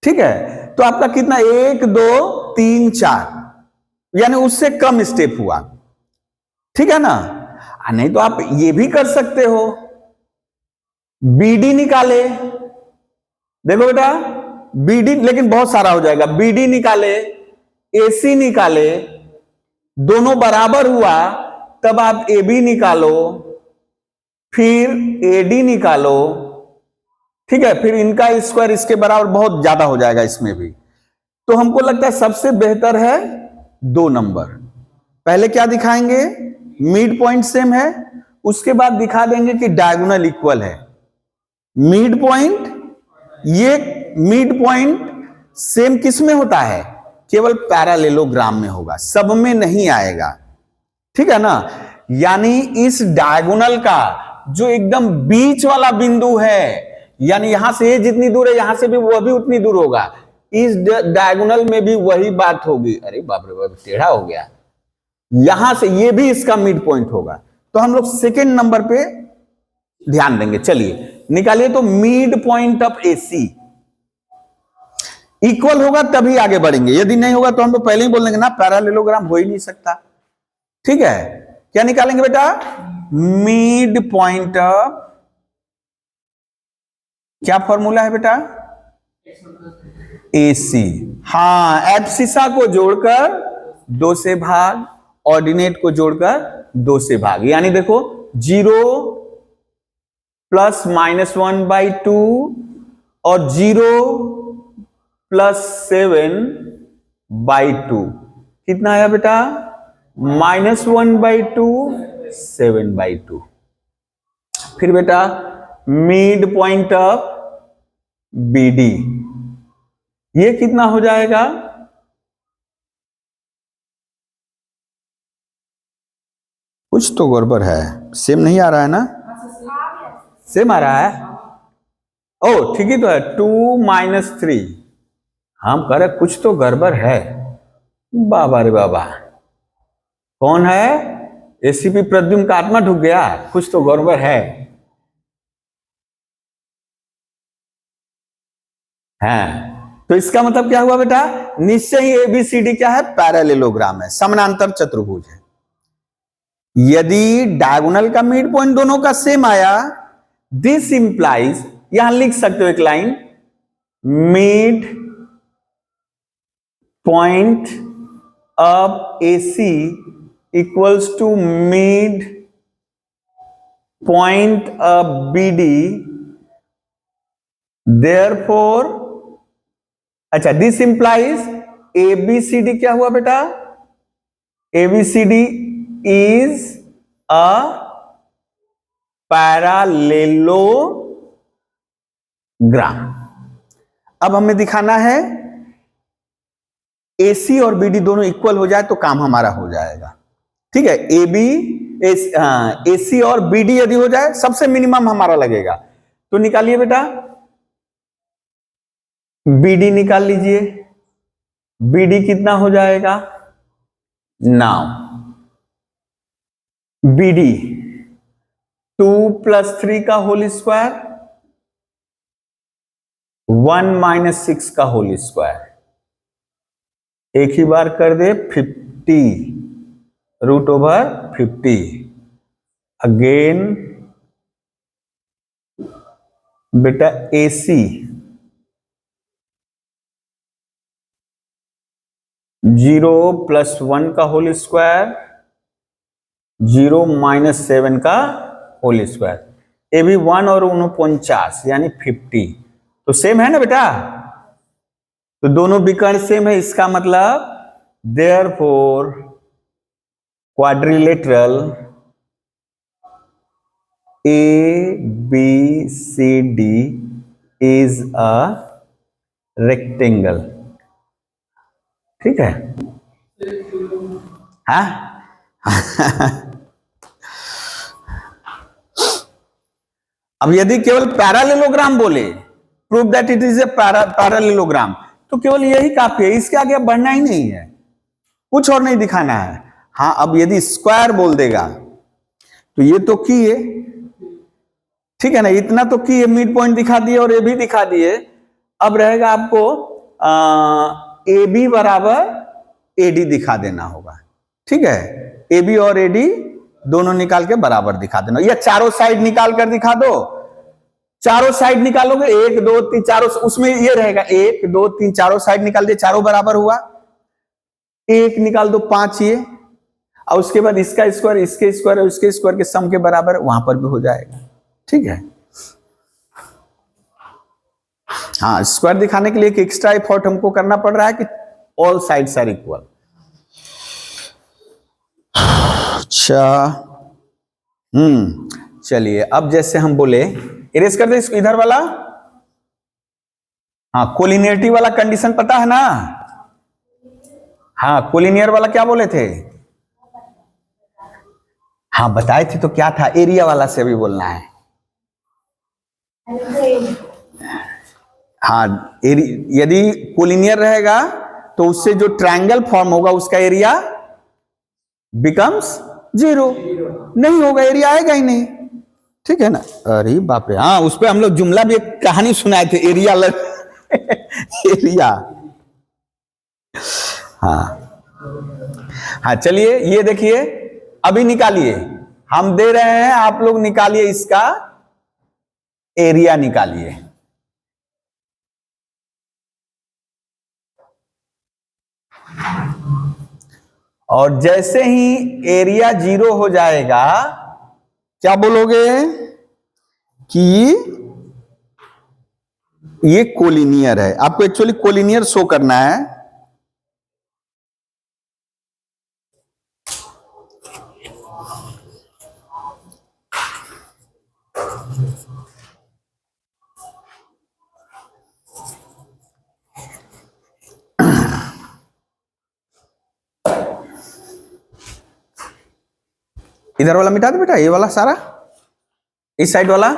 ठीक है, तो आपका कितना 1 2 3 4, यानी उससे कम स्टेप हुआ। ठीक है ना? नहीं तो आप ये भी कर सकते हो, बीडी निकाले। देखो बेटा, बीडी लेकिन बहुत सारा हो जाएगा। बीडी निकाले, एसी निकाले, दोनों बराबर हुआ तब आप एबी निकालो, फिर एडी निकालो। ठीक है, फिर इनका स्क्वायर इसके बराबर बहुत ज्यादा हो जाएगा इसमें भी। तो हमको लगता है सबसे बेहतर है 2 नंबर। पहले क्या दिखाएंगे? मिड पॉइंट सेम है, उसके बाद दिखा देंगे कि डायगोनल इक्वल है। मिड पॉइंट, ये मिड पॉइंट सेम किस में होता है? केवल पैरालेलोग्राम में होगा, सब में नहीं आएगा। ठीक है ना? यानी इस डायगोनल का जो एकदम बीच वाला बिंदु है, यानी यहां से ये जितनी दूर है यहां से भी वह भी उतनी दूर होगा, इस डायगोनल में भी वही बात होगी। अरे बाप रे बाप, टेढ़ा हो गया। यहां से ये भी इसका मिड पॉइंट होगा। तो हम लोग सेकेंड नंबर पे ध्यान देंगे। चलिए निकालिए। तो mid point of AC equal होगा तभी आगे बढ़ेंगे, यदि नहीं होगा तो हम लोग पहले ही बोल देंगे ना, पैरालेलोग्राम हो ही नहीं सकता। ठीक है, क्या निकालेंगे बेटा? मिड पॉइंट ऑफ, क्या फॉर्मूला है बेटा? एसी। हाँ, एब्सिसा को जोड़कर 2 से भाग, ऑर्डिनेट को जोड़कर 2 से भाग, यानी देखो 0 प्लस -1/2 और 0 प्लस 7/2 कितना आया बेटा? -1/2 7/2। फिर बेटा मिड पॉइंट ऑफ बीडी, ये कितना हो जाएगा? कुछ तो गड़बड़ है, सेम नहीं आ रहा है ना? सेम आ रहा है। ओ ठीक ही तो है, 2 - 3। हम कह रहे कुछ तो गड़बड़ है। बाबा रे बाबा, कौन है? एसीपी प्रद्युम्न का आत्मा ढुक गया, कुछ तो गड़बड़ है। हाँ, तो इसका मतलब क्या हुआ बेटा? निश्चय ही एबीसीडी क्या है? पैरेललोग्राम है, समानांतर चतुर्भुज है। यदि डायगोनल का मिड पॉइंट दोनों का सेम आया, दिस इंप्लाइज, यहां लिख सकते हो एक line, midpoint of AC equals to midpoint of BD, therefore, अच्छा दिस इंप्लाइज एबीसीडी क्या हुआ बेटा? ABCD is a parallelogram. अब हमें दिखाना है एसी और बीडी दोनों इक्वल हो जाए तो काम हमारा हो जाएगा। ठीक है, एसी और बीडी यदि हो जाए, सबसे मिनिमम हमारा लगेगा। तो निकालिए बेटा, बीडी निकाल लीजिए। बीडी कितना हो जाएगा? नाउ बीडी 2 + 3 का होल स्क्वायर, 1 - 6 का होल स्क्वायर, एक ही बार कर दे 50 √50। अगेन बेटा एसी 0 + 1 का होल स्क्वायर, 0 - 7 का होल स्क्वायर, ये भी 1 और 49 यानी 50। तो सेम है ना बेटा? तो दोनों विकर्ण सेम है, इसका मतलब therefore quadrilateral ABCD is a rectangle. ठीक है? हाँ अब यदि केवल पैरालेलोग्राम बोले, prove that it is a parallelogram, तो केवल यही काफी है, इसके आगे अब बढ़ना ही नहीं है, कुछ और नहीं दिखाना है। हाँ, अब यदि स्क्वायर बोल देगा तो ये तो किए, ठीक है ना, इतना तो किए, मिड पॉइंट दिखा दिए और ए भी दिखा दिए। अब रहेगा आपको ए बी बराबर एडी दिखा देना होगा, ठीक है। ए बी और एडी दोनों निकाल के बराबर दिखा देना, या चारों साइड निकाल कर दिखा दो। चारों साइड निकालोगे, 1 2 3 चारों, उसमें ये रहेगा 1 2 3 चारों साइड निकाल दे, चारों बराबर हुआ। 1 निकाल दो 5 ये, और उसके बाद इसका स्क्वायर इसके स्क्वायर और इसके स्क्वायर के सम के बराबर, वहां पर भी हो जाएगा, ठीक है। हाँ, स्क्वायर दिखाने के लिए एक एक्स्ट्रा एफर्ट हमको करना पड़ रहा है कि ऑल साइड्स आर इक्वल। अच्छा, चलिए, अब जैसे हम बोले इरेज कर दे इसको, इधर वाला। हाँ, कोलिनियरिटी वाला कंडीशन पता है ना। हाँ, कोलिनियर वाला क्या बोले थे। हाँ, बताए थे तो क्या था, एरिया वाला से भी बोलना है। हाँ, यदि कोलिनियर रहेगा तो उससे जो ट्रायंगल फॉर्म होगा उसका एरिया बिकम्स 0, नहीं होगा, एरिया आएगा ही नहीं, ठीक है ना। अरे बाप रे, हाँ, उस पर हम लोग जुमला भी एक कहानी सुनाए थे, एरिया एरिया। हाँ, चलिए, ये देखिए, अभी निकालिए, हम दे रहे हैं, आप लोग निकालिए, इसका एरिया निकालिए। और जैसे ही एरिया 0 हो जाएगा, क्या बोलोगे कि ये कोलिनियर है। आपको एक्चुअली कोलिनियर शो करना है। इधर वाला मिटा दे बेटा, ये वाला सारा, इस साइड वाला।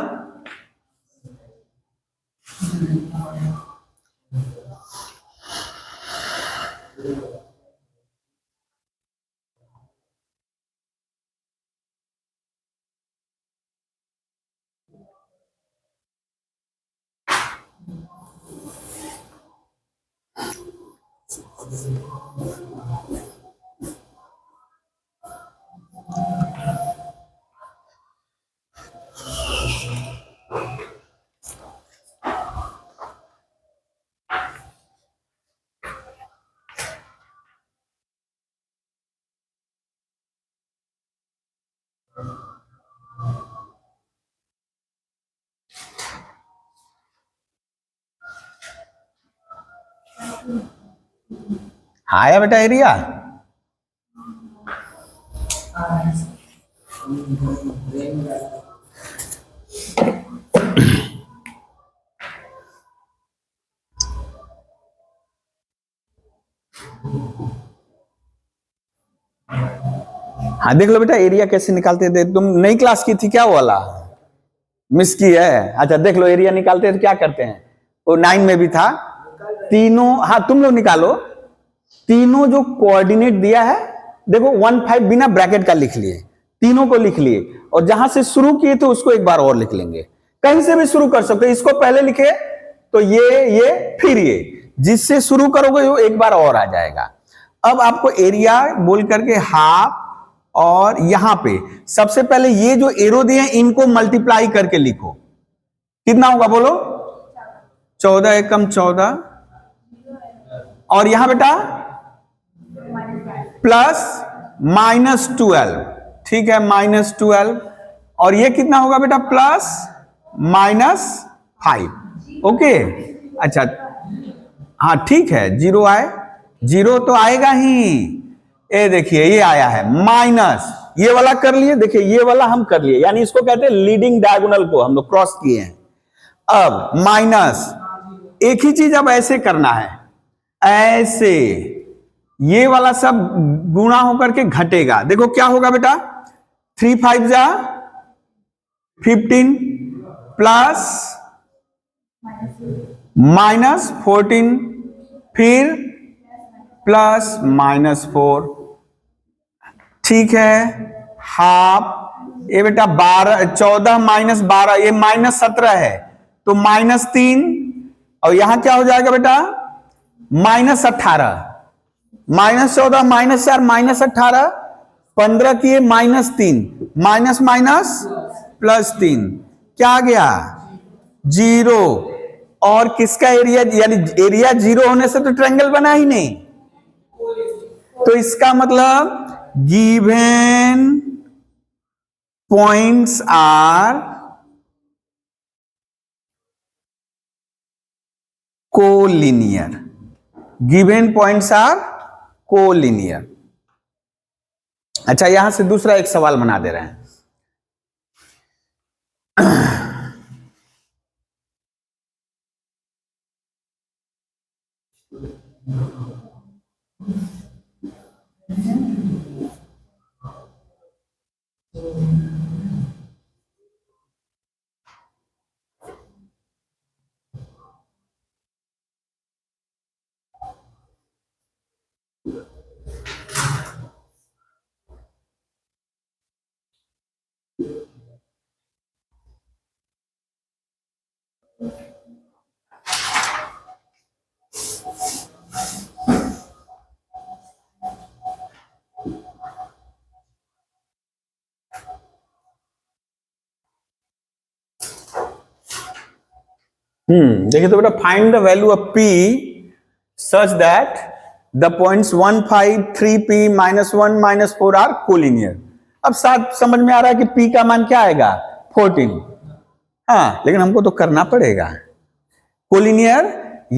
आया बेटा एरिया। हाँ, देख लो बेटा, एरिया कैसे निकालते थे, तुम नई क्लास की थी क्या वो वाला, मिस की है। अच्छा, देख लो, एरिया निकालते हैं तो क्या करते हैं, वो 9 में भी था, तीनों, हाँ तुम लोग निकालो, तीनों जो कोऑर्डिनेट दिया है, देखो 1 5 बिना ब्रैकेट का लिख लिए, तीनों को लिख लिए, और जहां से शुरू किए थे उसको एक बार और लिख लेंगे, कहीं से भी शुरू कर सकते हो, इसको पहले लिखे तो ये फिर ये, जिससे शुरू करोगे वो एक बार और आ जाएगा। अब आपको एरिया बोल करके हाफ, और यहां पे सबसे पहले ये जो एरो दिए इनको मल्टीप्लाई करके लिखो, कितना होगा बोलो, 14 एकम 14, और यहां बेटा प्लस -12, ठीक है, -12, और ये कितना होगा बेटा, प्लस -5, ओके। अच्छा, हाँ ठीक है, 0 आए, 0 तो आएगा ही, ये देखिए ये आया है माइनस, ये वाला कर लिए, देखिए ये वाला हम कर लिए, यानी इसको कहते हैं लीडिंग डायगोनल को हम लोग क्रॉस किए हैं। अब माइनस, एक ही चीज अब ऐसे करना है, ऐसे, ये वाला सब गुणा होकर के घटेगा, देखो क्या होगा बेटा, 3 5 जा 15 प्लस -14, फिर प्लस -4, ठीक है, हाफ, ये बेटा 12, 14 माइनस 12, ये -17 है, तो -3, और यहां क्या हो जाएगा बेटा -18, -14 -4 -18, 15 किए -3, माइनस माइनस +3, क्या आ गया 0। और किसका एरिया, यानी एरिया 0 होने से तो ट्रायंगल बना ही नहीं, तो इसका मतलब given points are collinear, given points are collinear. अच्छा, यहां से दूसरा एक सवाल बना दे रहे हैं। देखिए तो बेटा, find the value of P such that the points 1, 5, 3P -1 -4 are collinear. अब साथ समझ में आ रहा है कि P का मान क्या आएगा 14। हाँ, लेकिन हमको तो करना पड़ेगा कोलिनियर,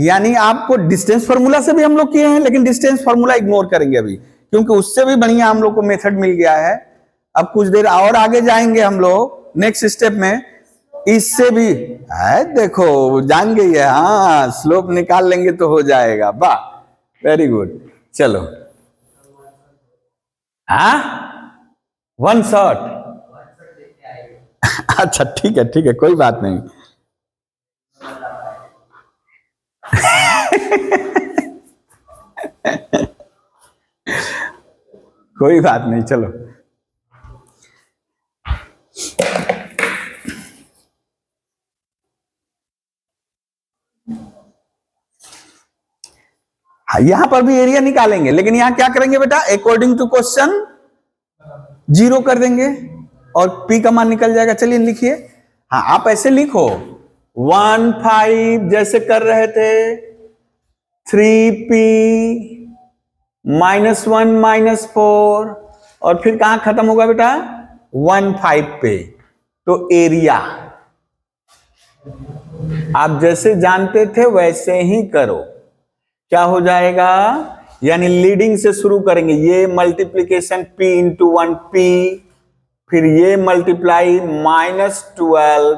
यानी आपको डिस्टेंस फार्मूला से भी हम लोग किए हैं, लेकिन डिस्टेंस फार्मूला इग्नोर करेंगे अभी, क्योंकि उससे भी बढ़िया हम लोग को मेथड मिल गया है। अब कुछ देर और आगे जाएंगे हम लोग नेक्स्ट स्टेप में, इससे भी है, देखो जान गई है, हाँ स्लोप निकाल लेंगे तो हो जाएगा, वाह वेरी गुड। चलो, हाँ 1 शॉट अच्छा ठीक है, कोई बात नहीं। कोई बात नहीं, चलो यहां पर भी एरिया निकालेंगे, लेकिन यहां क्या करेंगे बेटा, अकॉर्डिंग टू क्वेश्चन 0 कर देंगे और P का मान निकल जाएगा। चलिए लिखिए, हाँ आप ऐसे लिखो 1, 5 जैसे कर रहे थे, 3P -1 -4, और फिर कहां खत्म होगा बेटा 1, 5 पे। तो एरिया आप जैसे जानते थे वैसे ही करो, क्या हो जाएगा, यानी लीडिंग से शुरू करेंगे, ये मल्टीप्लीकेशन P × 1P, फिर ये मल्टीप्लाई -12,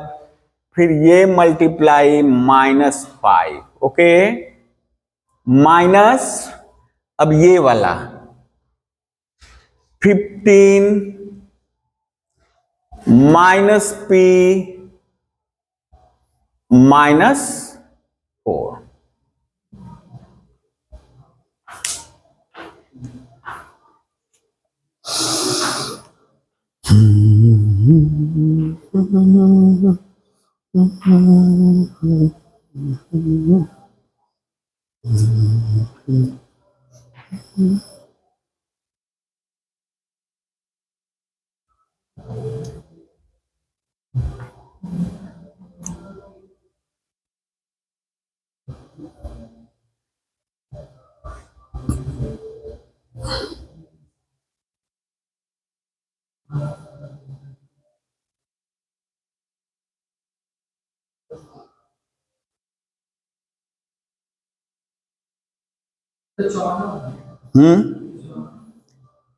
फिर ये मल्टीप्लाई -5, ओके, माइनस, अब ये वाला 15 -P -4,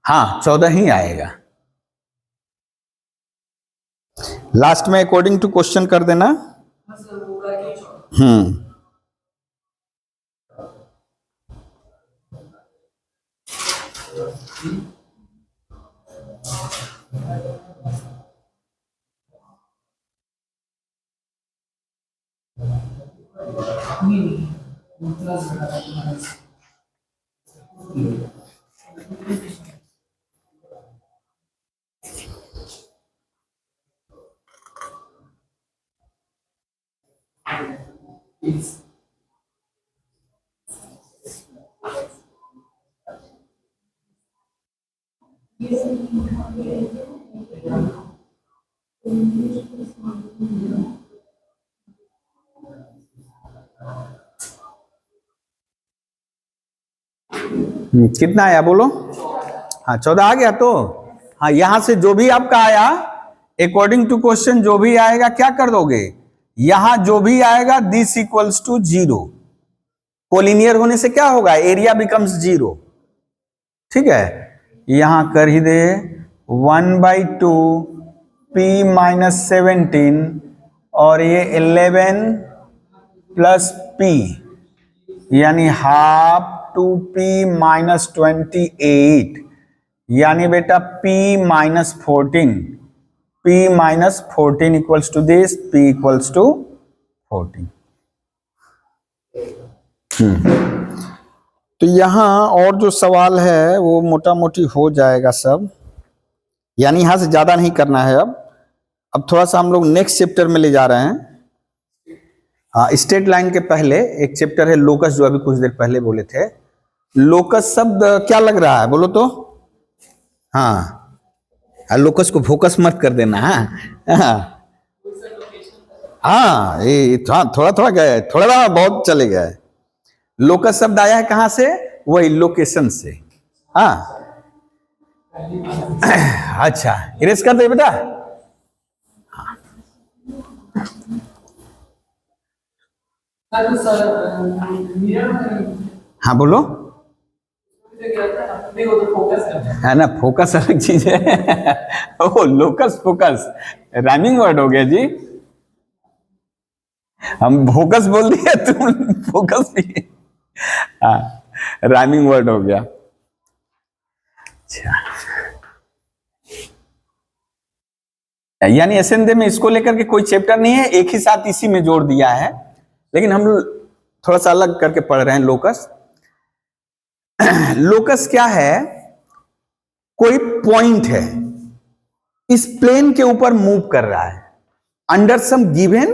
हाँ 14 ही आएगा। लास्ट में अकॉर्डिंग टू क्वेश्चन कर देना। कितना आया बोलो? हाँ 14 आ गया। तो हाँ यहां से जो भी आपका आया अकॉर्डिंग टू क्वेश्चन जो भी आएगा क्या कर दोगे, यहां जो भी आएगा दिस इक्वल्स टू 0। कोलिनियर होने से क्या होगा, एरिया बिकम्स 0। ठीक है, यहां कर ही दे 1/2 p माइनस 17 और ये 11 प्लस p यानी हाफ 2p माइनस 28 यानी बेटा p minus 14, p minus 14 equals to this, p equals to 14। तो यहां और जो सवाल है वो मोटा मोटी हो जाएगा सब, यानी यहां से ज्यादा नहीं करना है। अब थोड़ा सा हम लोग नेक्स्ट चैप्टर में ले जा रहे हैं। हाँ, स्ट्रेट लाइन के पहले एक चैप्टर है लोकस, जो अभी कुछ देर पहले बोले थे। लोकस शब्द क्या लग रहा है बोलो तो? हाँ, लोकस को फोकस मत कर देना। हाँ ये थोड़ा थोड़ा गए, थोड़ा बहुत चले गए। लोकस शब्द आया है कहां से? वही लोकेशन से। हाँ अच्छा, इरेज कर दे बेटा। हाँ बोलो। है ना, फोकस अलग चीज है। ओ लोकस फोकस राइमिंग वर्ड हो गया जी। हम फोकस बोल दिए, तुम फोकस भी। हाँ राइमिंग वर्ड हो गया। अच्छा, यानी एसएनदे में इसको लेकर के कोई चैप्टर नहीं है, एक ही साथ इसी में जोड़ दिया है, लेकिन हम थोड़ा सा अलग करके पढ़ रहे हैं लोकस। लोकस क्या है? कोई पॉइंट है, इस प्लेन के ऊपर मूव कर रहा है अंडर सम गिवन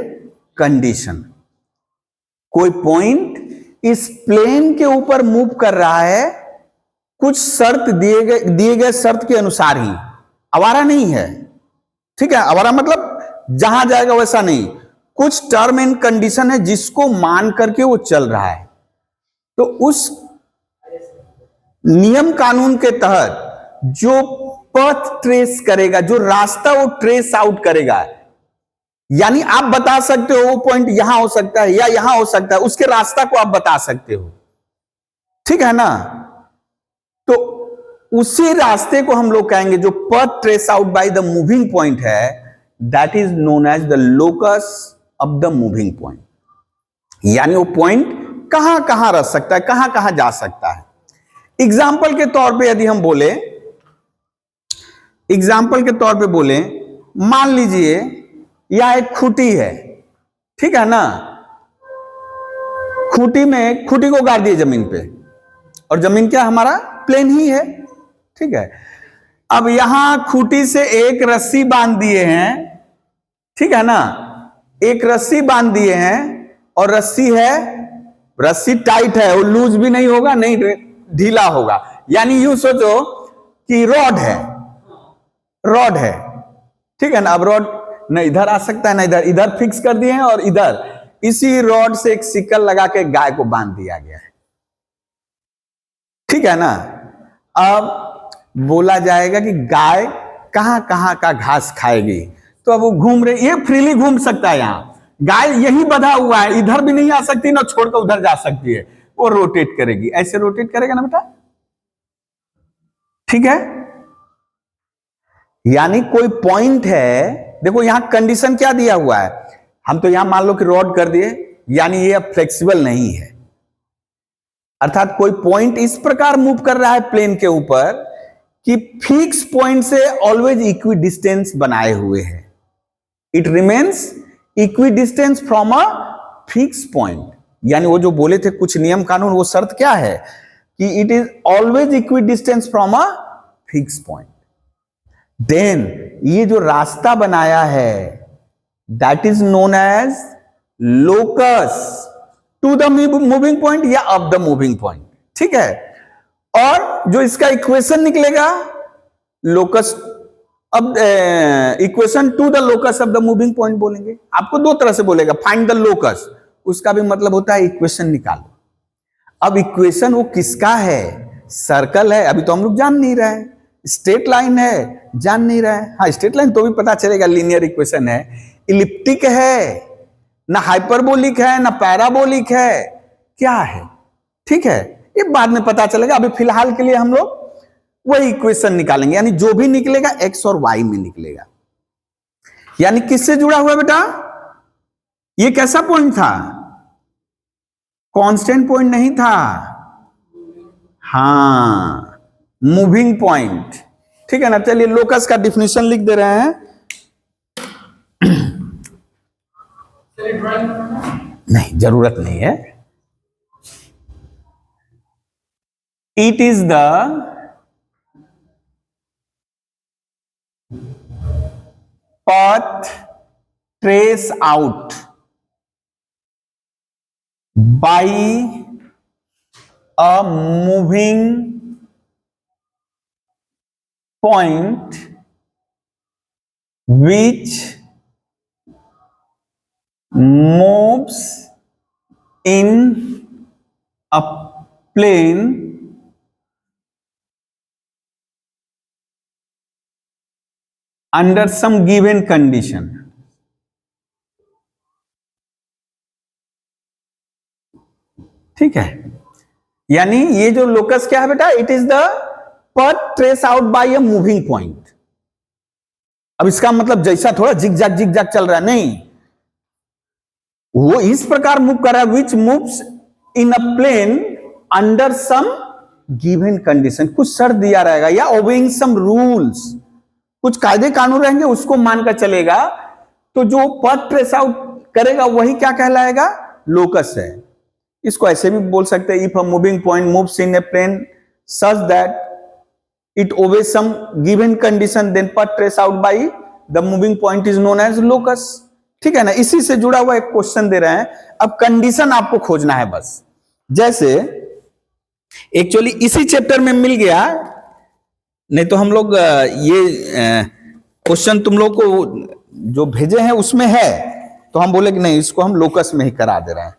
कंडीशन। कोई पॉइंट इस प्लेन के ऊपर मूव कर रहा है कुछ शर्त दिए गए शर्त के अनुसार ही। आवारा नहीं है, ठीक है? आवारा मतलब जहां जाएगा वैसा नहीं, कुछ टर्म एंड कंडीशन है जिसको मान करके वो चल रहा है। तो उस नियम कानून के तहत जो पथ ट्रेस करेगा, जो रास्ता वो ट्रेस आउट करेगा, यानी आप बता सकते हो वो पॉइंट यहां हो सकता है या यहां हो सकता है, उसके रास्ता को आप बता सकते हो, ठीक है ना? तो उसी रास्ते को हम लोग कहेंगे, जो पथ trace out by the moving point है, that is known as the locus of the moving point. यानी वो पॉइंट कहां कहां रह सकता है, कहां कहां जा सकता है। एग्जाम्पल के तौर पे यदि हम बोले, एग्जाम्पल के तौर पे बोले, मान लीजिए यह एक खूंटी है, ठीक है ना? खूंटी में खूंटी को गाड़ दिए जमीन पे, और जमीन क्या हमारा प्लेन ही है, ठीक है? अब यहां खूंटी से एक रस्सी बांध दिए हैं, ठीक है ना? एक रस्सी बांध दिए हैं और रस्सी है, रस्सी टाइट है, वो लूज भी नहीं होगा, नहीं ढीला होगा। यानी यूं सोचो कि रॉड है, रॉड है, ठीक है ना? अब रॉड न इधर आ सकता है ना इधर, इधर फिक्स कर दिए हैं और इधर इसी रॉड से एक सिकल लगा के गाय को बांध दिया गया है, ठीक है ना? अब बोला जाएगा कि गाय कहां कहां का घास खाएगी, तो अब वो घूम रही, ये फ्रीली घूम सकता है। यहां गाय यही बंधा हुआ है, इधर भी नहीं आ सकती ना छोड़कर उधर जा सकती है, वो रोटेट करेगी, ऐसे रोटेट करेगा ना बेटा, ठीक है? यानी कोई पॉइंट है, देखो यहां कंडीशन क्या दिया हुआ है, हम तो यहां मान लो कि रॉड कर दिए, यानी ये अब फ्लेक्सिबल नहीं है। अर्थात कोई पॉइंट इस प्रकार मूव कर रहा है प्लेन के ऊपर कि फिक्स पॉइंट से ऑलवेज इक्वी डिस्टेंस बनाए हुए है। It remains equi distance from a fix point. यानी वो जो बोले थे कुछ नियम कानून, वो शर्त क्या है कि it is always equidistant from a fix point. Then ये जो रास्ता बनाया है that is known as locus to the moving point या ऑफ द मूविंग पॉइंट, ठीक है। और जो इसका इक्वेशन निकलेगा लोकस, अब equation to the locus of the moving point बोलेंगे। आपको दो तरह से बोलेगा, फाइंड द लोकस, उसका भी मतलब होता है इक्वेशन निकालो। अब इक्वेशन वो किसका है, सर्कल है, अभी तो हम लोग जान नहीं रहे हैं, स्ट्रेट लाइन है, जान नहीं रहे हैं। हाँ स्ट्रेट लाइन तो भी पता चलेगा, लीनियर इक्वेशन है, इलिप्टिक है, ना हाइपरबोलिक है, ना पैराबोलिक है, क्या है, ठीक है, ये बाद में पता चलेगा। अभी फिलहाल के लिए हम लोग वही इक्वेशन निकालेंगे, यानी जो भी निकलेगा एक्स और वाई में निकलेगा। यानी किससे जुड़ा हुआ बेटा, ये कैसा पॉइंट था, कांस्टेंट पॉइंट नहीं था, हाँ मूविंग पॉइंट, ठीक है ना। चलिए लोकस का डिफिनेशन लिख दे रहे हैं। नहीं जरूरत नहीं है। It is the path trace out by a moving point which moves in a plane under some given condition। ठीक है, यानी ये जो लोकस क्या है बेटा, it is the path trace out bye a moving point. अब इसका मतलब जैसा थोड़ा जिगजैग जिगजैग चल रहा है, नहीं, वो इस प्रकार मूव कर रहा है, which moves in a plane under some given condition, कुछ शर्त दिया रहेगा, या ओबेइंग सम रूल्स, कुछ कायदे कानून रहेंगे, उसको मानकर चलेगा। तो जो पाथ ट्रेस आउट करेगा वही क्या कहलाएगा, लोकस है। इसको ऐसे भी बोल सकते हैं, if a moving point moves in a plane such that it obeys some given condition, then path trace out by the moving point is known as locus, ठीक है ना। इसी से जुड़ा हुआ एक क्वेश्चन दे रहे हैं, अब कंडीशन आपको खोजना है बस। जैसे एक्चुअली इसी चैप्टर में मिल गया, नहीं तो हम लोग ये क्वेश्चन तुम लोग को जो भेजे हैं उसमें है, तो हम बोले कि नहीं इसको हम लोकस में ही करा दे रहे हैं।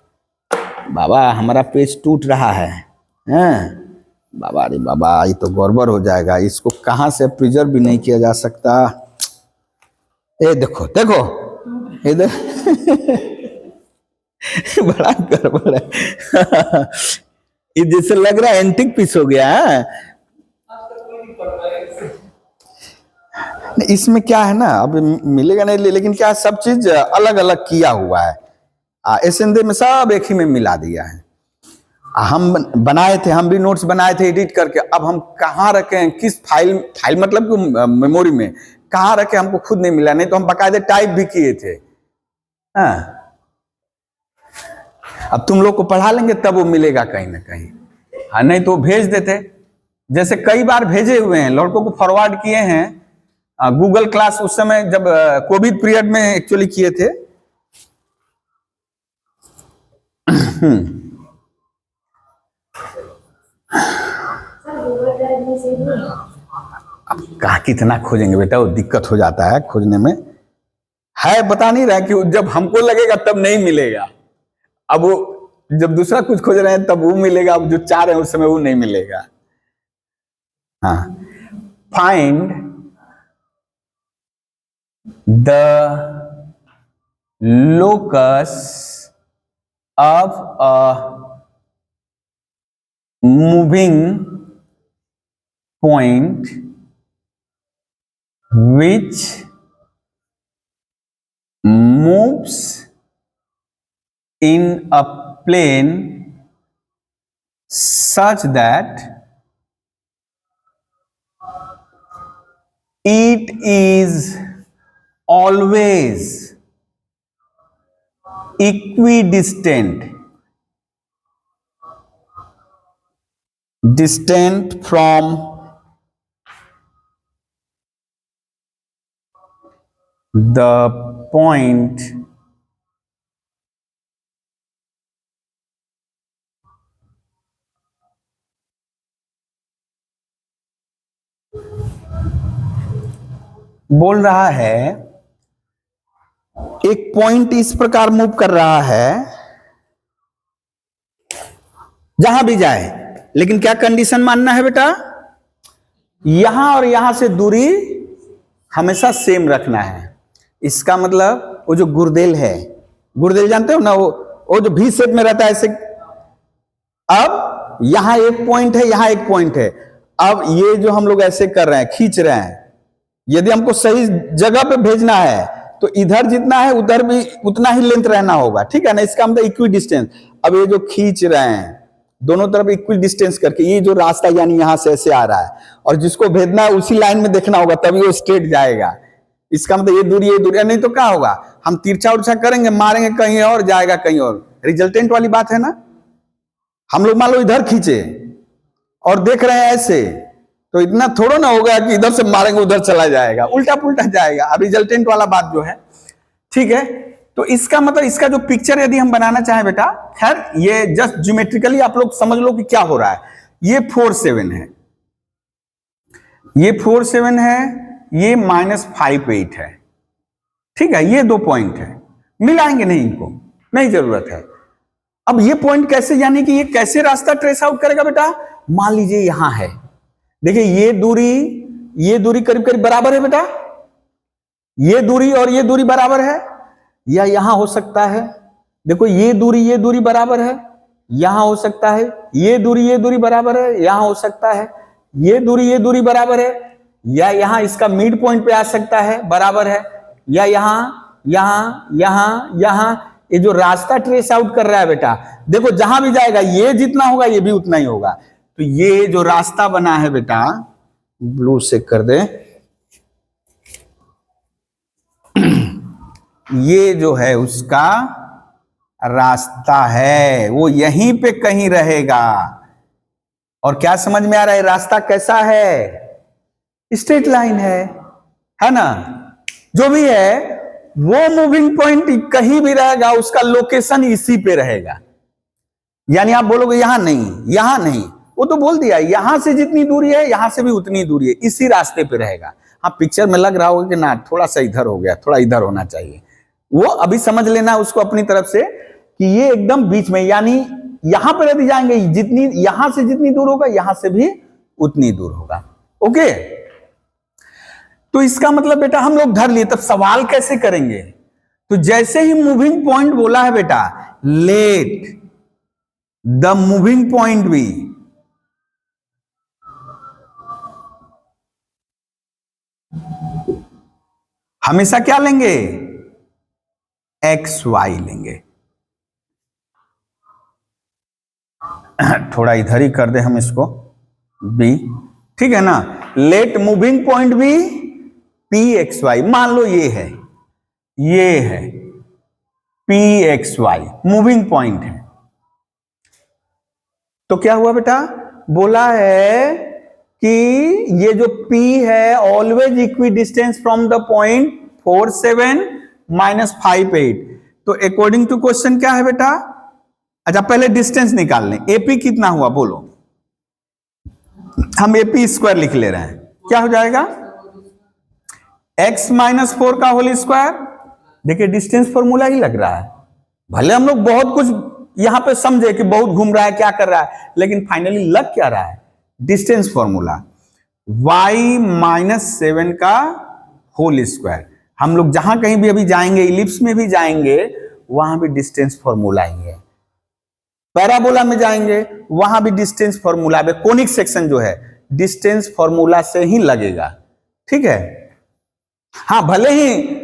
बाबा हमारा पेज टूट रहा है, हैं बाबा, अरे बाबा ये तो गड़बड़ हो जाएगा, इसको कहाँ से प्रिजर्व भी नहीं किया जा सकता। ए देखो देखो इधर बड़ा गड़बड़ है ये जैसे लग रहा है एंटिक पीस हो गया है। इसमें क्या है ना, अब मिलेगा नहीं, लेकिन क्या सब चीज अलग अलग किया हुआ है, एसएनडे में सब एक ही में मिला दिया है। हम बनाए थे, हम भी नोट्स बनाए थे एडिट करके, अब हम कहाँ रखें, किस फाइल मतलब कि मेमोरी में कहाँ रखे हमको खुद नहीं मिला, नहीं तो हम बकायदे टाइप भी किए थे। हाँ अब तुम लोग को पढ़ा लेंगे तब वो मिलेगा कहीं ना कहीं, हाँ नहीं तो भेज देते, जैसे कई बार भेजे हुए हैं, लड़कों को फॉरवर्ड किए हैं। गूगल क्लास उस समय जब कोविड पीरियड में एक्चुअली किए थे। अब कहाँ कितना खोजेंगे बेटा, वो दिक्कत हो जाता है खोजने में, है बता नहीं रहा कि जब हमको लगेगा तब नहीं मिलेगा, अब वो जब दूसरा कुछ खोज रहे हैं तब वो मिलेगा, अब जो चाह रहे हैं उस समय वो नहीं मिलेगा। हाँ find the locus of a moving point which moves in a plane such that it is always equidistant from the point बोल रहा है एक पॉइंट इस प्रकार मूव कर रहा है जहां भी जाए, लेकिन क्या कंडीशन मानना है बेटा, यहां और यहां से दूरी हमेशा सेम रखना है। इसका मतलब वो जो गुर्देल है, गुर्देल जानते हो ना, वो जो भी शेप में रहता है ऐसे। अब यहां एक पॉइंट है, यहां एक पॉइंट है। अब ये जो हम लोग ऐसे कर रहे हैं, खींच रहे हैं, यदि हमको सही जगह पे भेजना है तो इधर जितना है उधर भी उतना ही लेंथ रहना होगा, ठीक है ना। इसका मतलब इक्वी डिस्टेंस। अब ये जो खींच रहे हैं दोनों तरफ इक्वी डिस्टेंस करके, ये जो रास्ता यानी यहां से ऐसे आ रहा है और जिसको भेजना है उसी लाइन में देखना होगा, तभी वो स्ट्रेट जाएगा। इसका मतलब ये दूरी, नहीं तो क्या होगा, हम तिरछा उर्छा करेंगे, मारेंगे कहीं और, जाएगा कहीं और। रिजल्टेंट वाली बात है ना। हम लोग मान लो इधर खींचे और देख रहे हैं ऐसे, तो इतना थोड़ा ना होगा कि इधर से मारेंगे उधर चला जाएगा, उल्टा पुल्टा जाएगा। अब रिजल्टेंट वाला बात जो है, ठीक है। तो इसका मतलब इसका जो पिक्चर यदि हम बनाना चाहें बेटा, खैर ये जस्ट ज्योमेट्रिकली आप लोग समझ लो कि क्या हो रहा है। ये 4 7 है, ये 4 7 है, ये -5 8 है, ठीक है। ये 2 पॉइंट है, मिलाएंगे नहीं, इनको नहीं जरूरत है। अब ये पॉइंट कैसे, यानी कि ये कैसे रास्ता ट्रेस आउट करेगा बेटा, मान लीजिए यहां है, देखिए ये दूरी करीब करीब बराबर है बेटा, ये दूरी और ये दूरी बराबर है, या यहां हो सकता है, देखो ये दूरी बराबर है, यहां हो सकता है, ये दूरी बराबर है, यहां हो सकता है, ये दूरी बराबर है, या यहां इसका मिड पॉइंट पे आ सकता है, बराबर है, या यहां ये जो रास्ता ट्रेस आउट कर रहा है बेटा, देखो जहां भी जाएगा ये जितना होगा ये भी उतना ही होगा। तो ये जो रास्ता बना है बेटा, ब्लू से कर दे, ये जो है उसका रास्ता है, वो यहीं पे कहीं रहेगा। और क्या समझ में आ रहा है, रास्ता कैसा है, स्ट्रेट लाइन है ना। जो भी है वो मूविंग पॉइंट कहीं भी रहेगा, उसका लोकेशन इसी पे रहेगा। यानी आप बोलोगे यहां नहीं, वो तो बोल दिया यहां से जितनी दूरी है यहां से भी उतनी दूरी है, इसी रास्ते पे रहेगा। हाँ, पिक्चर में लग रहा होगा कि ना थोड़ा सा इधर हो गया, थोड़ा इधर होना चाहिए, वो अभी समझ लेना उसको अपनी तरफ से कि ये एकदम बीच में, यानी यहां पर यदि जाएंगे जितनी यहां से जितनी दूर होगा यहां से भी उतनी दूर होगा। ओके, तो इसका मतलब बेटा हम लोग धर लिए। तब सवाल कैसे करेंगे, तो जैसे ही मूविंग पॉइंट बोला है बेटा, let the moving point be, हमेशा क्या लेंगे, XY लेंगे। थोड़ा इधर ही कर दे हम इसको, B, ठीक है ना। Let moving point be PXY, मान लो ये है PXY मूविंग पॉइंट है। तो क्या हुआ बेटा, बोला है कि ये जो P है always equidistant from the point 4 7 -5 8। तो अकॉर्डिंग टू क्वेश्चन क्या है बेटा, अच्छा पहले डिस्टेंस निकाल लें, AP कितना हुआ बोलो, हम AP स्क्वायर लिख ले रहे हैं, क्या हो जाएगा, x -4 का होल स्क्वायर। देखिए डिस्टेंस फॉर्मूला ही लग रहा है, भले हम लोग बहुत कुछ यहां पे समझे कि बहुत घूम रहा है क्या कर रहा है, लेकिन फाइनली लग क्या रहा है, डिस्टेंस फॉर्मूला y -7 का होल स्क्वायर। हम लोग जहां कहीं भी अभी जाएंगे, इलिप्स में भी जाएंगे, वहां भी डिस्टेंस फॉर्मूला ही है। पैराबोला में जाएंगे वहां भी डिस्टेंस फॉर्मूला है, कोनिक सेक्शन जो है डिस्टेंस फॉर्मूला से ही लगेगा, ठीक है। हाँ, भले ही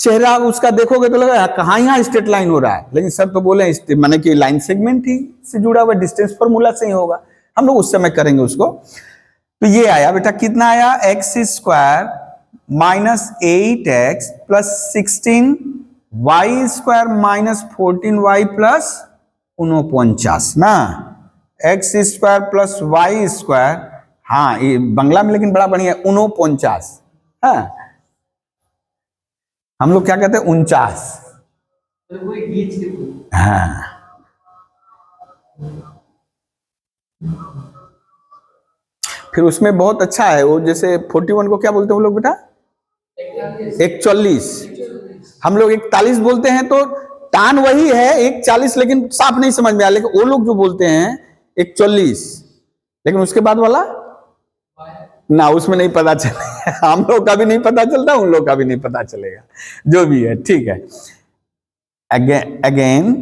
चेहरा उसका देखोगे तो लगेगा कहां यहां स्ट्रेट लाइन हो रहा है, लेकिन सर तो बोले माने कि लाइन सेगमेंट ही से जुड़ा हुआ डिस्टेंस फॉर्मूला से ही होगा। हम लोग उस समय करेंगे उसको। तो ये आया बेटा, कितना आया, x² -8x + 16 y² -14y + 49 ना, x² + y², हाँ ये बंगला में लेकिन बड़ा बढ़िया 49, हाँ हम लोग क्या कहते हैं 49, हाँ फिर उसमें बहुत अच्छा है वो, जैसे 41 को क्या बोलते हैं वो लोग बेटा, 41। हम लोग 41 बोलते हैं तो टान वही है 140, लेकिन साफ नहीं समझ में आया। लेकिन वो लोग जो बोलते हैं 140, लेकिन उसके बाद वाला ना, उसमें नहीं पता चलेगा। हम लोग का भी नहीं पता चलता, उन लोग का भी नहीं पता चलेगा, जो भी है ठीक है। अगेन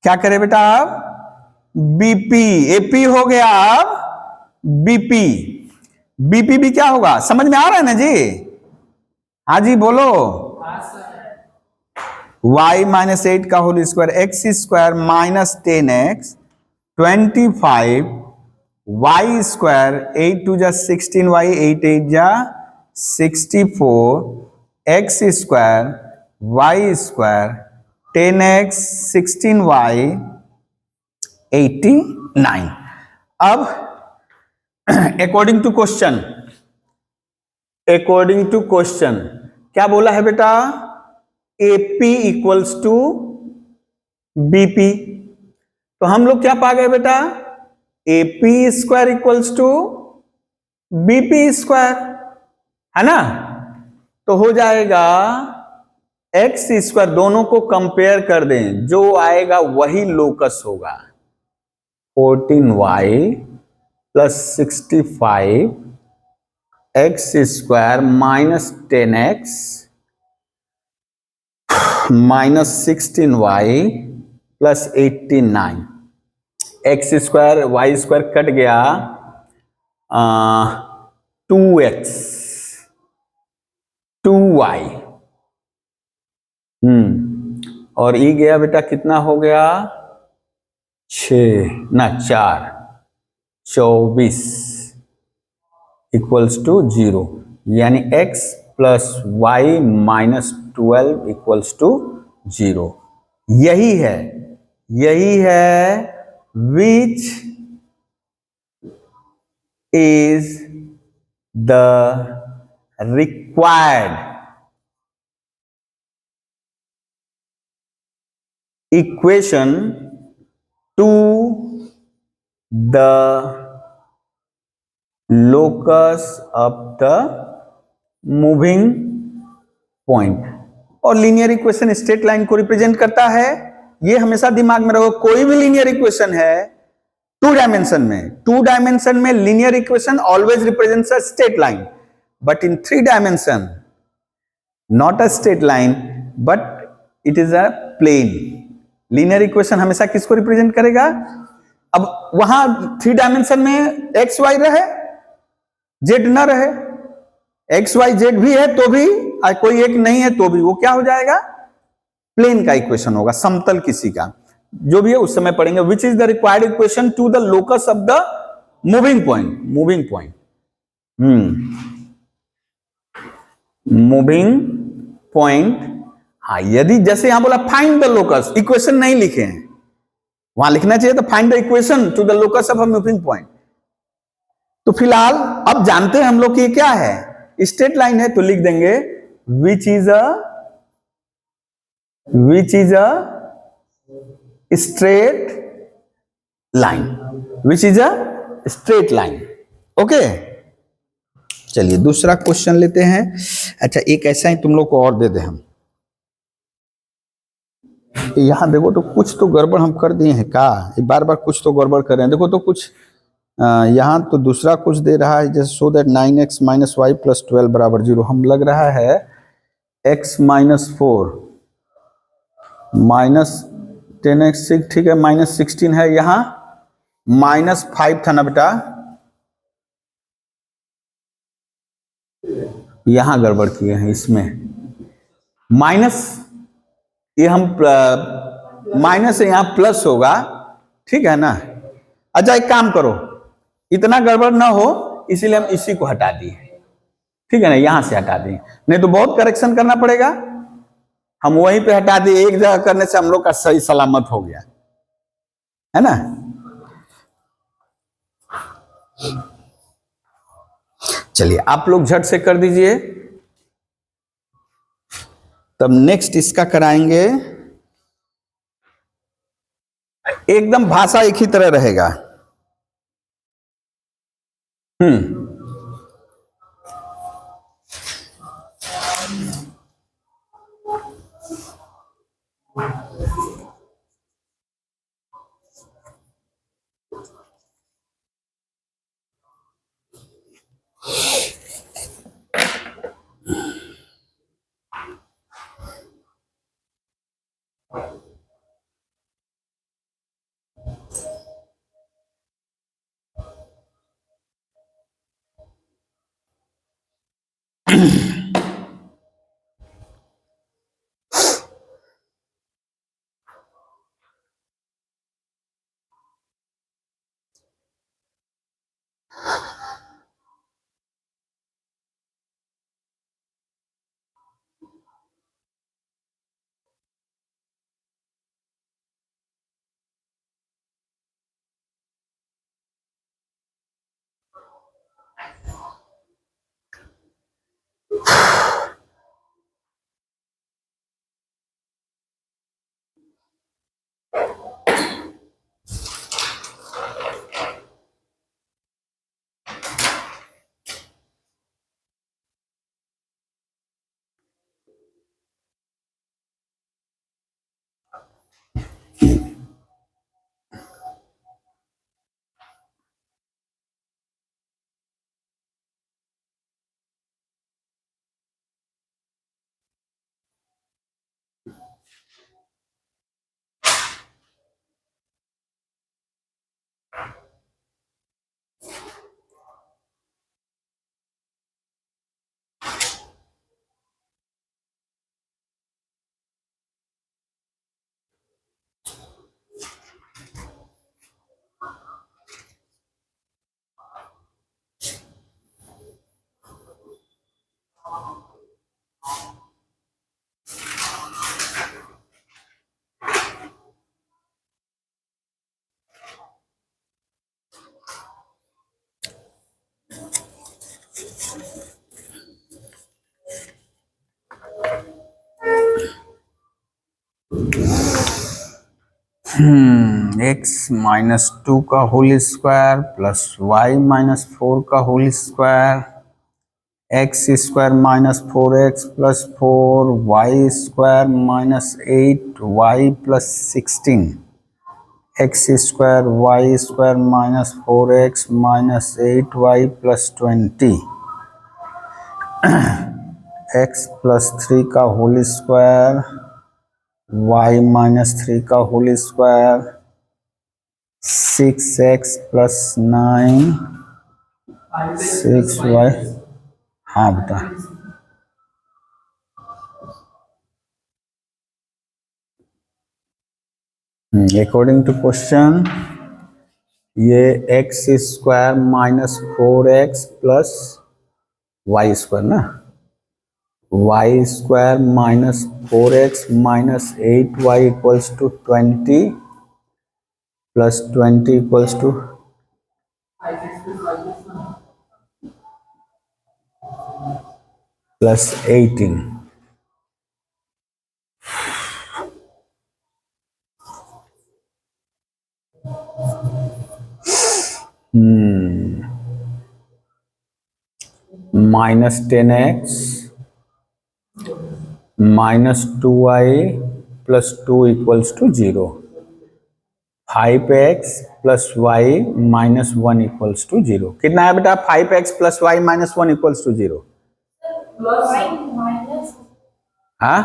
क्या करें बेटा, आप बीपी, एपी हो गया, अब बीपी। बीपी भी क्या होगा, समझ में आ रहा है ना जी? हाँ जी बोलो। y माइनस 8 का whole square, x square minus 10x 25 y square, 8 two जा 16y, 8 8 जा 64 x square y square 10x 16y 89। अब अकॉर्डिंग टू क्वेश्चन क्या बोला है बेटा, AP इक्वल्स टू BP। तो हम लोग क्या पा गए बेटा, AP square equals to BP square, है ना? तो हो जाएगा x स्क्वायर, दोनों को कंपेयर कर दें, जो आएगा वही लोकस होगा। 14y plus 65 x square minus 10x minus 16y plus 89। X square Y square cut गया, 2x 2y, और ई गया बेटा, कितना हो गया, 4 24 इक्वल्स टू 0, यानी x plus Y minus 12 equals to 0। यही है which is the required equation to the locus of the moving point. और लीनियर इक्वेशन स्ट्रेट लाइन को रिप्रेजेंट करता है, ये हमेशा दिमाग में रखो। कोई भी लीनियर इक्वेशन है 2 डायमेंशन में linear equation always represents a straight line, but in 3 dimension not a straight line but it is a plane. Linear equation हमेशा किसको रिप्रेजेंट करेगा? अब वहां 3 डायमेंशन में एक्स वाई रहे, जेड ना रहे, एक्स वाई जेड भी है तो भी, कोई एक नहीं है तो भी, वो क्या हो जाएगा, प्लेन का इक्वेशन होगा, समतल किसी का, जो भी है उस समय पढ़ेंगे। विच is the required equation to the locus of the moving point. Moving point. हाँ, यदि जैसे यहां बोला फाइंड द लोकस, इक्वेशन नहीं लिखे हैं, वहां लिखना चाहिए तो find the equation to the locus of a moving point. तो फिलहाल अब जानते हैं हम लोग कि क्या है, स्ट्रेट लाइन है, तो लिख देंगे which is a straight line, which is a straight line. Okay, चलिए दूसरा क्वेश्चन लेते हैं। अच्छा, एक ऐसा ही तुम लोग को और दे दे हम। यहां देखो तो कुछ तो गड़बड़ हम कर दिए हैं का, बार बार कुछ तो गड़बड़ कर रहे हैं। देखो तो कुछ यहाँ तो दूसरा कुछ दे रहा है, जैसे so that 9x minus y plus 12 बराबर 0। हम लग रहा है x माइनस 4 माइनस 10x, ठीक है, माइनस 16 है, यहाँ माइनस 5 था ना बेटा, यहां गड़बड़ किए हैं इसमें, माइनस, ये हम माइनस से यहां प्लस होगा, ठीक है ना। अच्छा, एक काम करो, इतना गड़बड़ ना हो इसीलिए हम इसी को हटा दिए, ठीक है ना, यहां से हटा दिए, नहीं तो बहुत करेक्शन करना पड़ेगा। हम वहीं पे हटा दिए, एक जगह करने से हम लोग का सही सलामत हो गया, है ना। चलिए आप लोग झट से कर दीजिए, तब नेक्स्ट इसका कराएंगे। एकदम भाषा एक ही तरह रहेगा। एक्स माइनस 2 का whole square plus Y minus 4 का whole square, x square minus 4x plus 4, y square minus 8y plus 16, x square minus 4x minus 8y plus 20, x plus 3 का होल स्क्वायर, वाई माइनस 3 का whole square, 6x plus 9, 6y। हाँ बेटा, according to question ये X square minus 4x plus Y square ना, Y square minus 4x minus 8y equals to 20 plus 20 equals to plus 18। Minus 10x minus 2y plus 2 equals to 0, 5x plus Y minus 1 equals to 0। कितना है बेटा? 5x plus Y minus 1 equals to 0। हाँ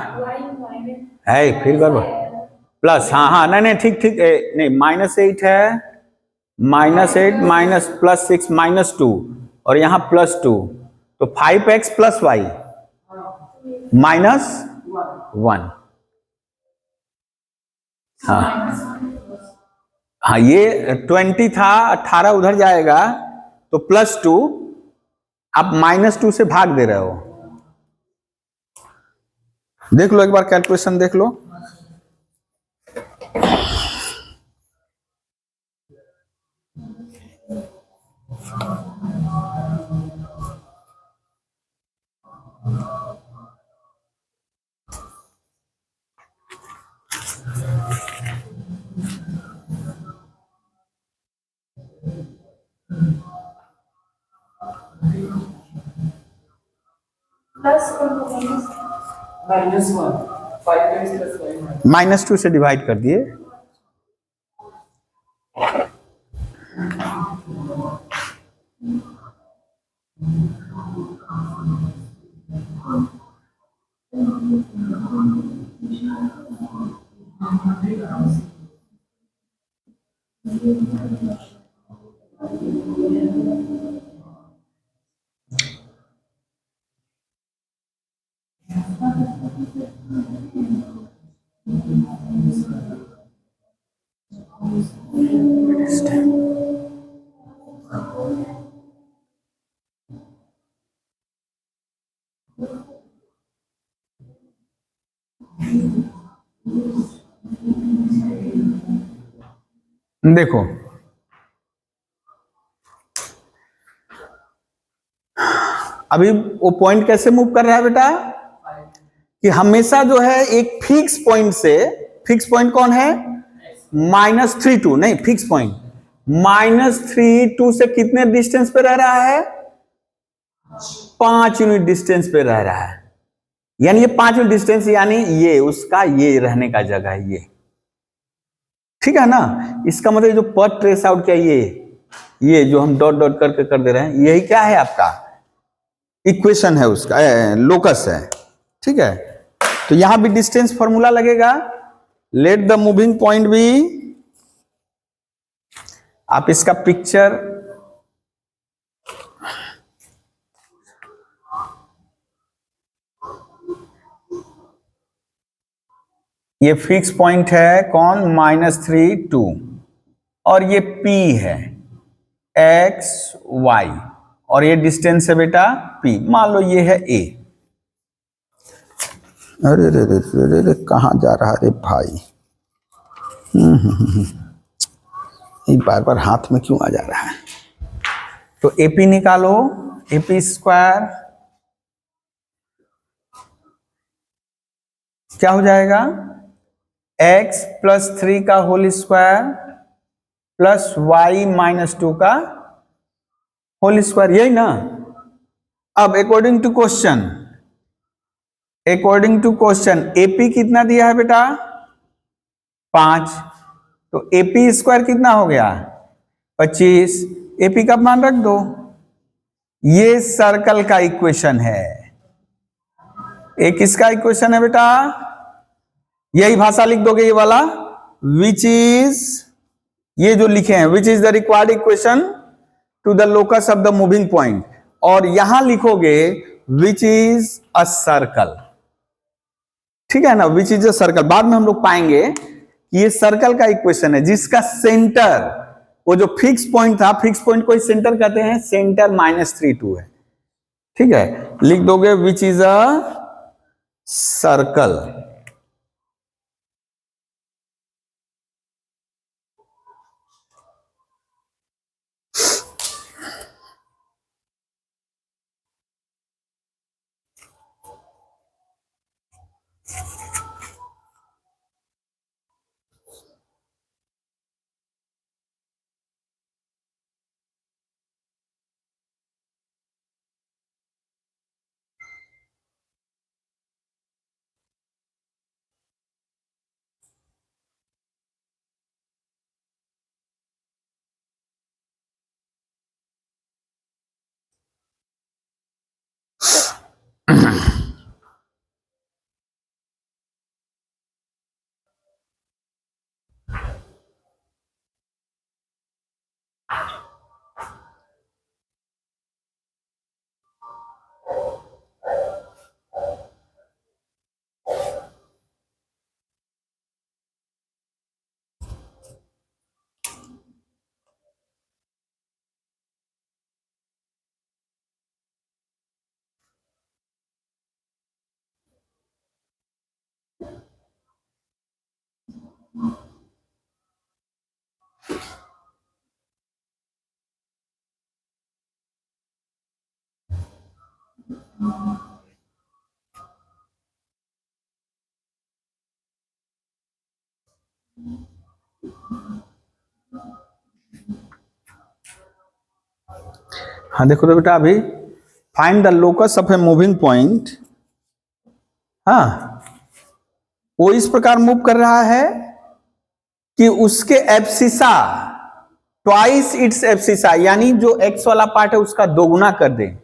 है, फिर कर plus, हाँ हाँ, नहीं नहीं, ठीक ठीक, नहीं माइनस 8 है, माइनस 8 माइनस प्लस 6 माइनस 2, और यहाँ प्लस 2, तो 5x प्लस वाई माइनस 1। हाँ हाँ, ये 20 था, 18 उधर जाएगा तो प्लस 2, आप माइनस 2 से भाग दे रहे हो। देख लो एक बार कैलकुलेशन देख लो। प्लस माइनस 1 -2 से डिवाइड कर दिए। देखो अभी वो पॉइंट कैसे मूव कर रहा है बेटा कि हमेशा जो है एक फिक्स पॉइंट से, फिक्स पॉइंट कौन है, -3 2 नहीं, फिक्स पॉइंट -3 2 से कितने डिस्टेंस पे रह रहा है, 5 यूनिट डिस्टेंस पे रह रहा है। यानी ये 5 यूनिट डिस्टेंस, यानी ये उसका ये रहने का जगह है ये, ठीक है ना। इसका मतलब जो पर ट्रेस आउट क्या, ये जो हम डॉट डॉट करके कर दे रहे हैं, यही क्या है आपका इक्वेशन है उसका, लोकस है, ठीक है। तो यहां भी डिस्टेंस फॉर्मूला लगेगा, let the moving point be, आप इसका पिक्चर ये फिक्स पॉइंट है कौन, -3 2, और ये P है x y, और ये डिस्टेंस है बेटा P, मान लो ये है A। अरे रे रे रे रे कहाँ जा रहा है रे भाई, ये बार बार हाथ में क्यों आ जा रहा है। तो AP निकालो, AP स्क्वायर क्या हो जाएगा, x + 3 का होल स्क्वायर प्लस y - 2 का होल स्क्वायर, यही ना। अब अकॉर्डिंग टू क्वेश्चन AP कितना दिया है बेटा, 5, तो AP स्क्वायर कितना हो गया, 25। AP का मान रख दो, ये सर्कल का इक्वेशन है, एक इसका इक्वेशन है बेटा, यही भाषा लिख दोगे ये वाला, विच इज, ये जो लिखे हैं विच is the required equation to the locus of the moving point, और यहां लिखोगे विच इज अ सर्कल, ठीक है ना, विच इज अ सर्कल। बाद में हम लोग पाएंगे कि ये सर्कल का इक्वेशन है जिसका सेंटर, वो जो फिक्स पॉइंट था, फिक्स पॉइंट को सेंटर कहते हैं, सेंटर -3 2 है, ठीक है। लिख दोगे विच इज अ सर्कल। हाँ देखो तो बेटा, अभी find the locus of a moving point, हाँ वो इस प्रकार मूव कर रहा है कि उसके एब्सिसा ट्वाइस इट्स एब्सिसा, यानी जो एक्स वाला पार्ट है उसका दोगुना कर दे।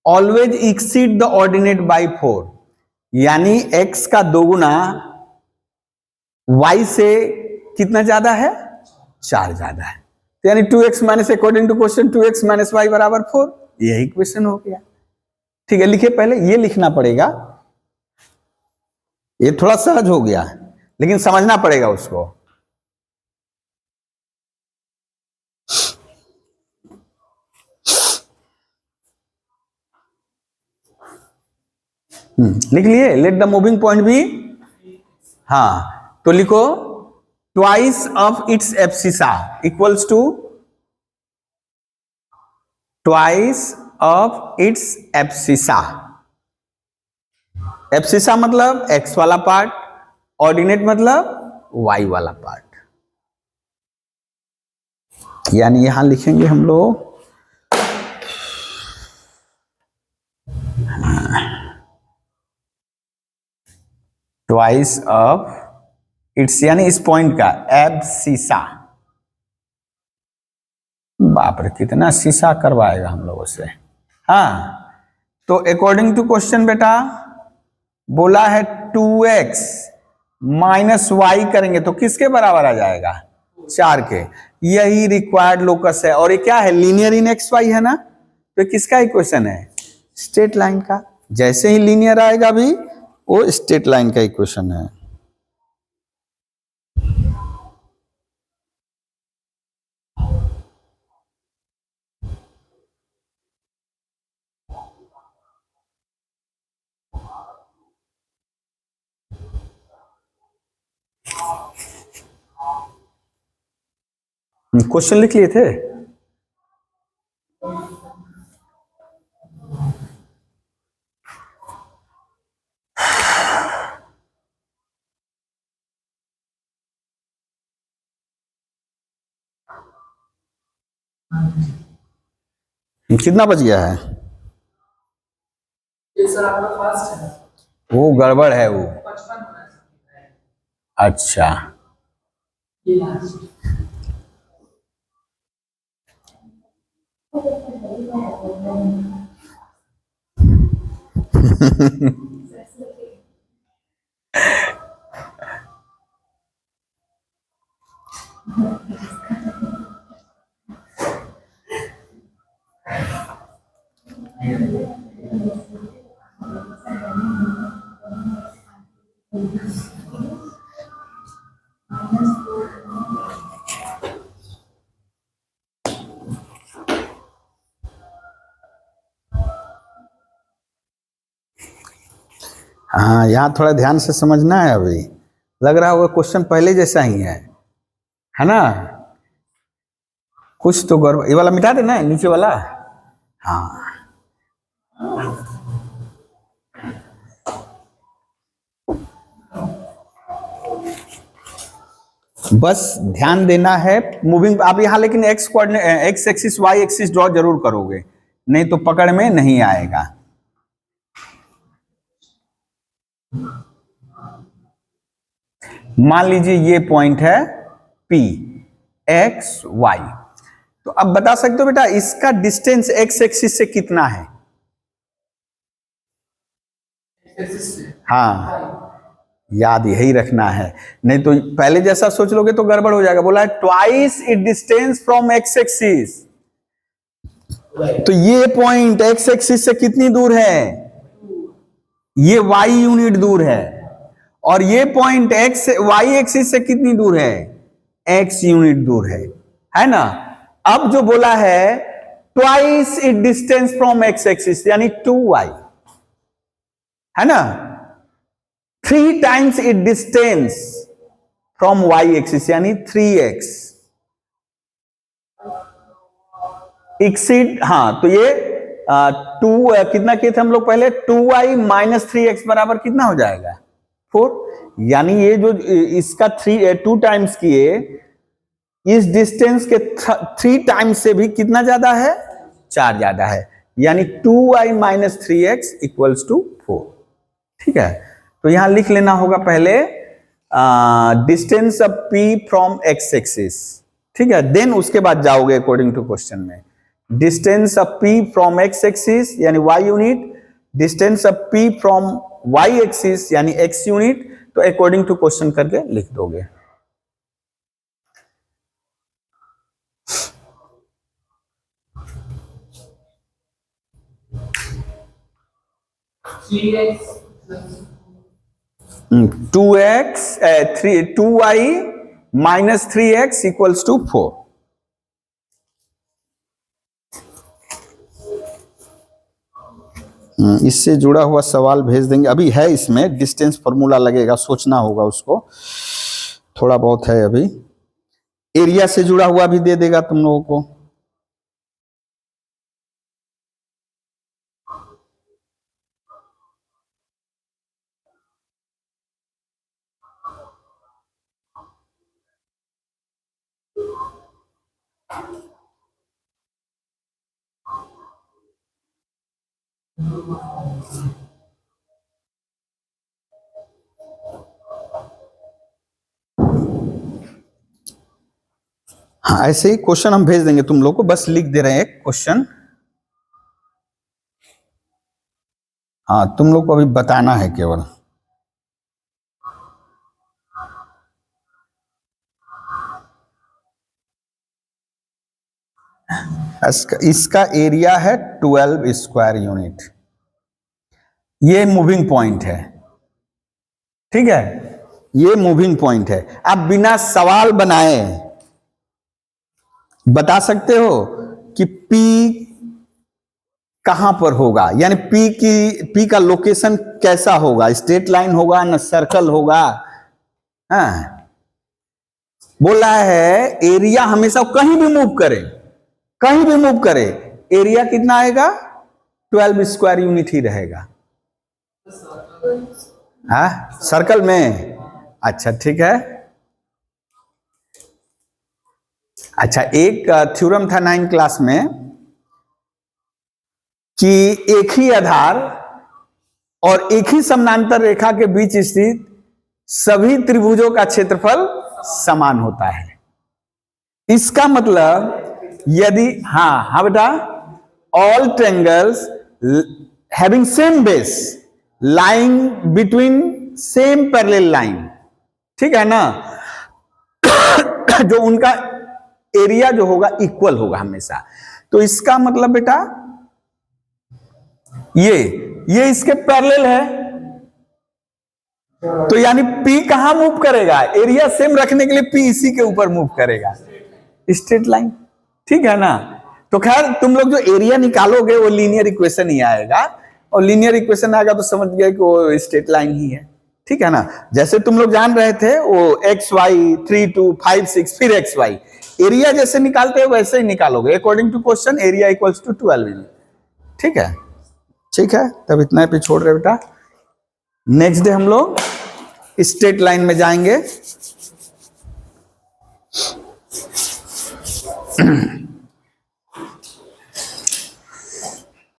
Always exceed the ordinate by 4, यानी एक्स का दोगुना वाई से कितना ज्यादा है, 4 ज्यादा है। तो यानी 2x minus, according to question 2x minus y बराबर 4, यही क्वेश्चन हो गया। ठीक है, लिखिए, पहले ये लिखना पड़ेगा, ये थोड़ा सहज हो गया लेकिन समझना पड़ेगा उसको। लिख लिए, let the moving point B, हाँ तो लिखो twice of its abscissa equals to twice of its abscissa. Abscissa मतलब एक्स वाला पार्ट, ऑर्डिनेट मतलब वाई वाला पार्ट, यानी यहां लिखेंगे हम लोग ट्वाइस ऑफ इट्स, यानी इस पॉइंट का एब्सिसा। बाप रे कितना शीशा करवाएगा हम लोगों से। हाँ तो अकॉर्डिंग टू क्वेश्चन बेटा बोला है 2x माइनस वाई करेंगे तो किसके बराबर आ जाएगा, 4 के। यही रिक्वायर्ड लोकस है, और ये क्या है, लीनियर इन एक्स वाई है ना, तो किसका इक्वेशन है, स्ट्रेट लाइन का। जैसे ही लीनियर आएगा भी वो स्ट्रेट लाइन का इक्वेशन है। क्वेश्चन लिख लिए थे, कितना बच गया है, वो गड़बड़ है वो, अच्छा हाँ यहाँ थोड़ा ध्यान से समझना है। अभी लग रहा होगा क्वेश्चन पहले जैसा ही है ना, कुछ तो गड़बड़। ये वाला मिटा देना है नीचे वाला, हाँ बस ध्यान देना है मूविंग। आप यहाँ लेकिन x coordinate, x axis y axis draw जरूर करोगे, नहीं तो पकड़ में नहीं आएगा। मान लीजिए ये पॉइंट है P एक्स वाई, तो अब बता सकते हो बेटा इसका डिस्टेंस एक्स एक्सिस से कितना है, हाँ याद यही रखना है, नहीं तो पहले जैसा सोच लोगे तो गड़बड़ हो जाएगा। बोला है twice it distance from x axis, तो ये पॉइंट एक्स एक्सिस से कितनी दूर है, ये वाई यूनिट दूर है, और ये पॉइंट एक्स वाई एक्सिस से कितनी दूर है, एक्स यूनिट दूर है ना। अब जो बोला है twice it distance from x axis यानी 2y, है ना, 3 times it distance from Y axis यानी 3x एक्सीड। हाँ तो ये 2 कितना किए थे हम लोग पहले, 2y माइनस 3x बराबर कितना हो जाएगा, 4। यानी ये जो इसका 2 टाइम्स किए, इस डिस्टेंस के 3 टाइम्स से भी कितना ज्यादा है, 4 ज्यादा है, यानी 2y minus 3x equals to 4। ठीक है, तो यहां लिख लेना होगा पहले distance of P from x axis, ठीक है। देन उसके बाद जाओगे अकॉर्डिंग टू क्वेश्चन में, distance of P from x axis यानी Y unit, distance of P from Y axis यानी एक्स यूनिट, तो अकॉर्डिंग टू क्वेश्चन करके लिख दोगे। Two X 2y minus 3x equals to 4। इससे जुड़ा हुआ सवाल भेज देंगे, अभी है इसमें डिस्टेंस फॉर्मूला लगेगा, सोचना होगा उसको, थोड़ा बहुत है अभी। एरिया से जुड़ा हुआ भी दे देगा तुम लोगों को। हाँ, ऐसे ही क्वेश्चन हम भेज देंगे तुम लोग को, बस लिख दे रहे हैं एक क्वेश्चन। हाँ, तुम लोग को अभी बताना है केवल। इसका एरिया है 12 स्क्वायर यूनिट, ये मूविंग पॉइंट है, ठीक है, ये मूविंग पॉइंट है। आप बिना सवाल बनाए बता सकते हो कि P कहां पर होगा, यानी P का लोकेशन कैसा होगा, स्ट्रेट लाइन होगा ना सर्कल होगा। हाँ, बोल रहा है एरिया हमेशा कहीं भी मूव करे, कहीं भी मूव करे, एरिया कितना आएगा, 12 स्क्वायर यूनिट ही रहेगा। हाँ, सर्कल में, अच्छा ठीक है। अच्छा, एक थ्योरम था 9 क्लास में कि एक ही आधार और एक ही समानांतर रेखा के बीच स्थित सभी त्रिभुजों का क्षेत्रफल समान होता है। इसका मतलब यदि, हाँ बेटा, all triangles having same base lying between same parallel line, ठीक है ना, जो उनका एरिया जो होगा इक्वल होगा हमेशा। तो इसका मतलब बेटा ये इसके पैरेलल है, तो यानी P कहां मूव करेगा, एरिया सेम रखने के लिए P इसी के ऊपर मूव करेगा, स्ट्रेट लाइन, ठीक है ना। तो खैर तुम लोग जो एरिया निकालोगे वो लीनियर इक्वेशन ही आएगा, और लीनियर इक्वेशन आएगा तो समझ गए कि वो स्ट्रेट लाइन ही है, ठीक है ना। जैसे तुम लोग जान रहे थे वो XY 3 2 5 6 फिर XY, एरिया जैसे निकालते हो वैसे ही निकालोगे according to question, area equals to 12 unit, ठीक है। ठीक है, तब इतना पे छोड़ रहे बेटा। नेक्स्ट डे हम लोग स्ट्रेट लाइन में जाएंगे।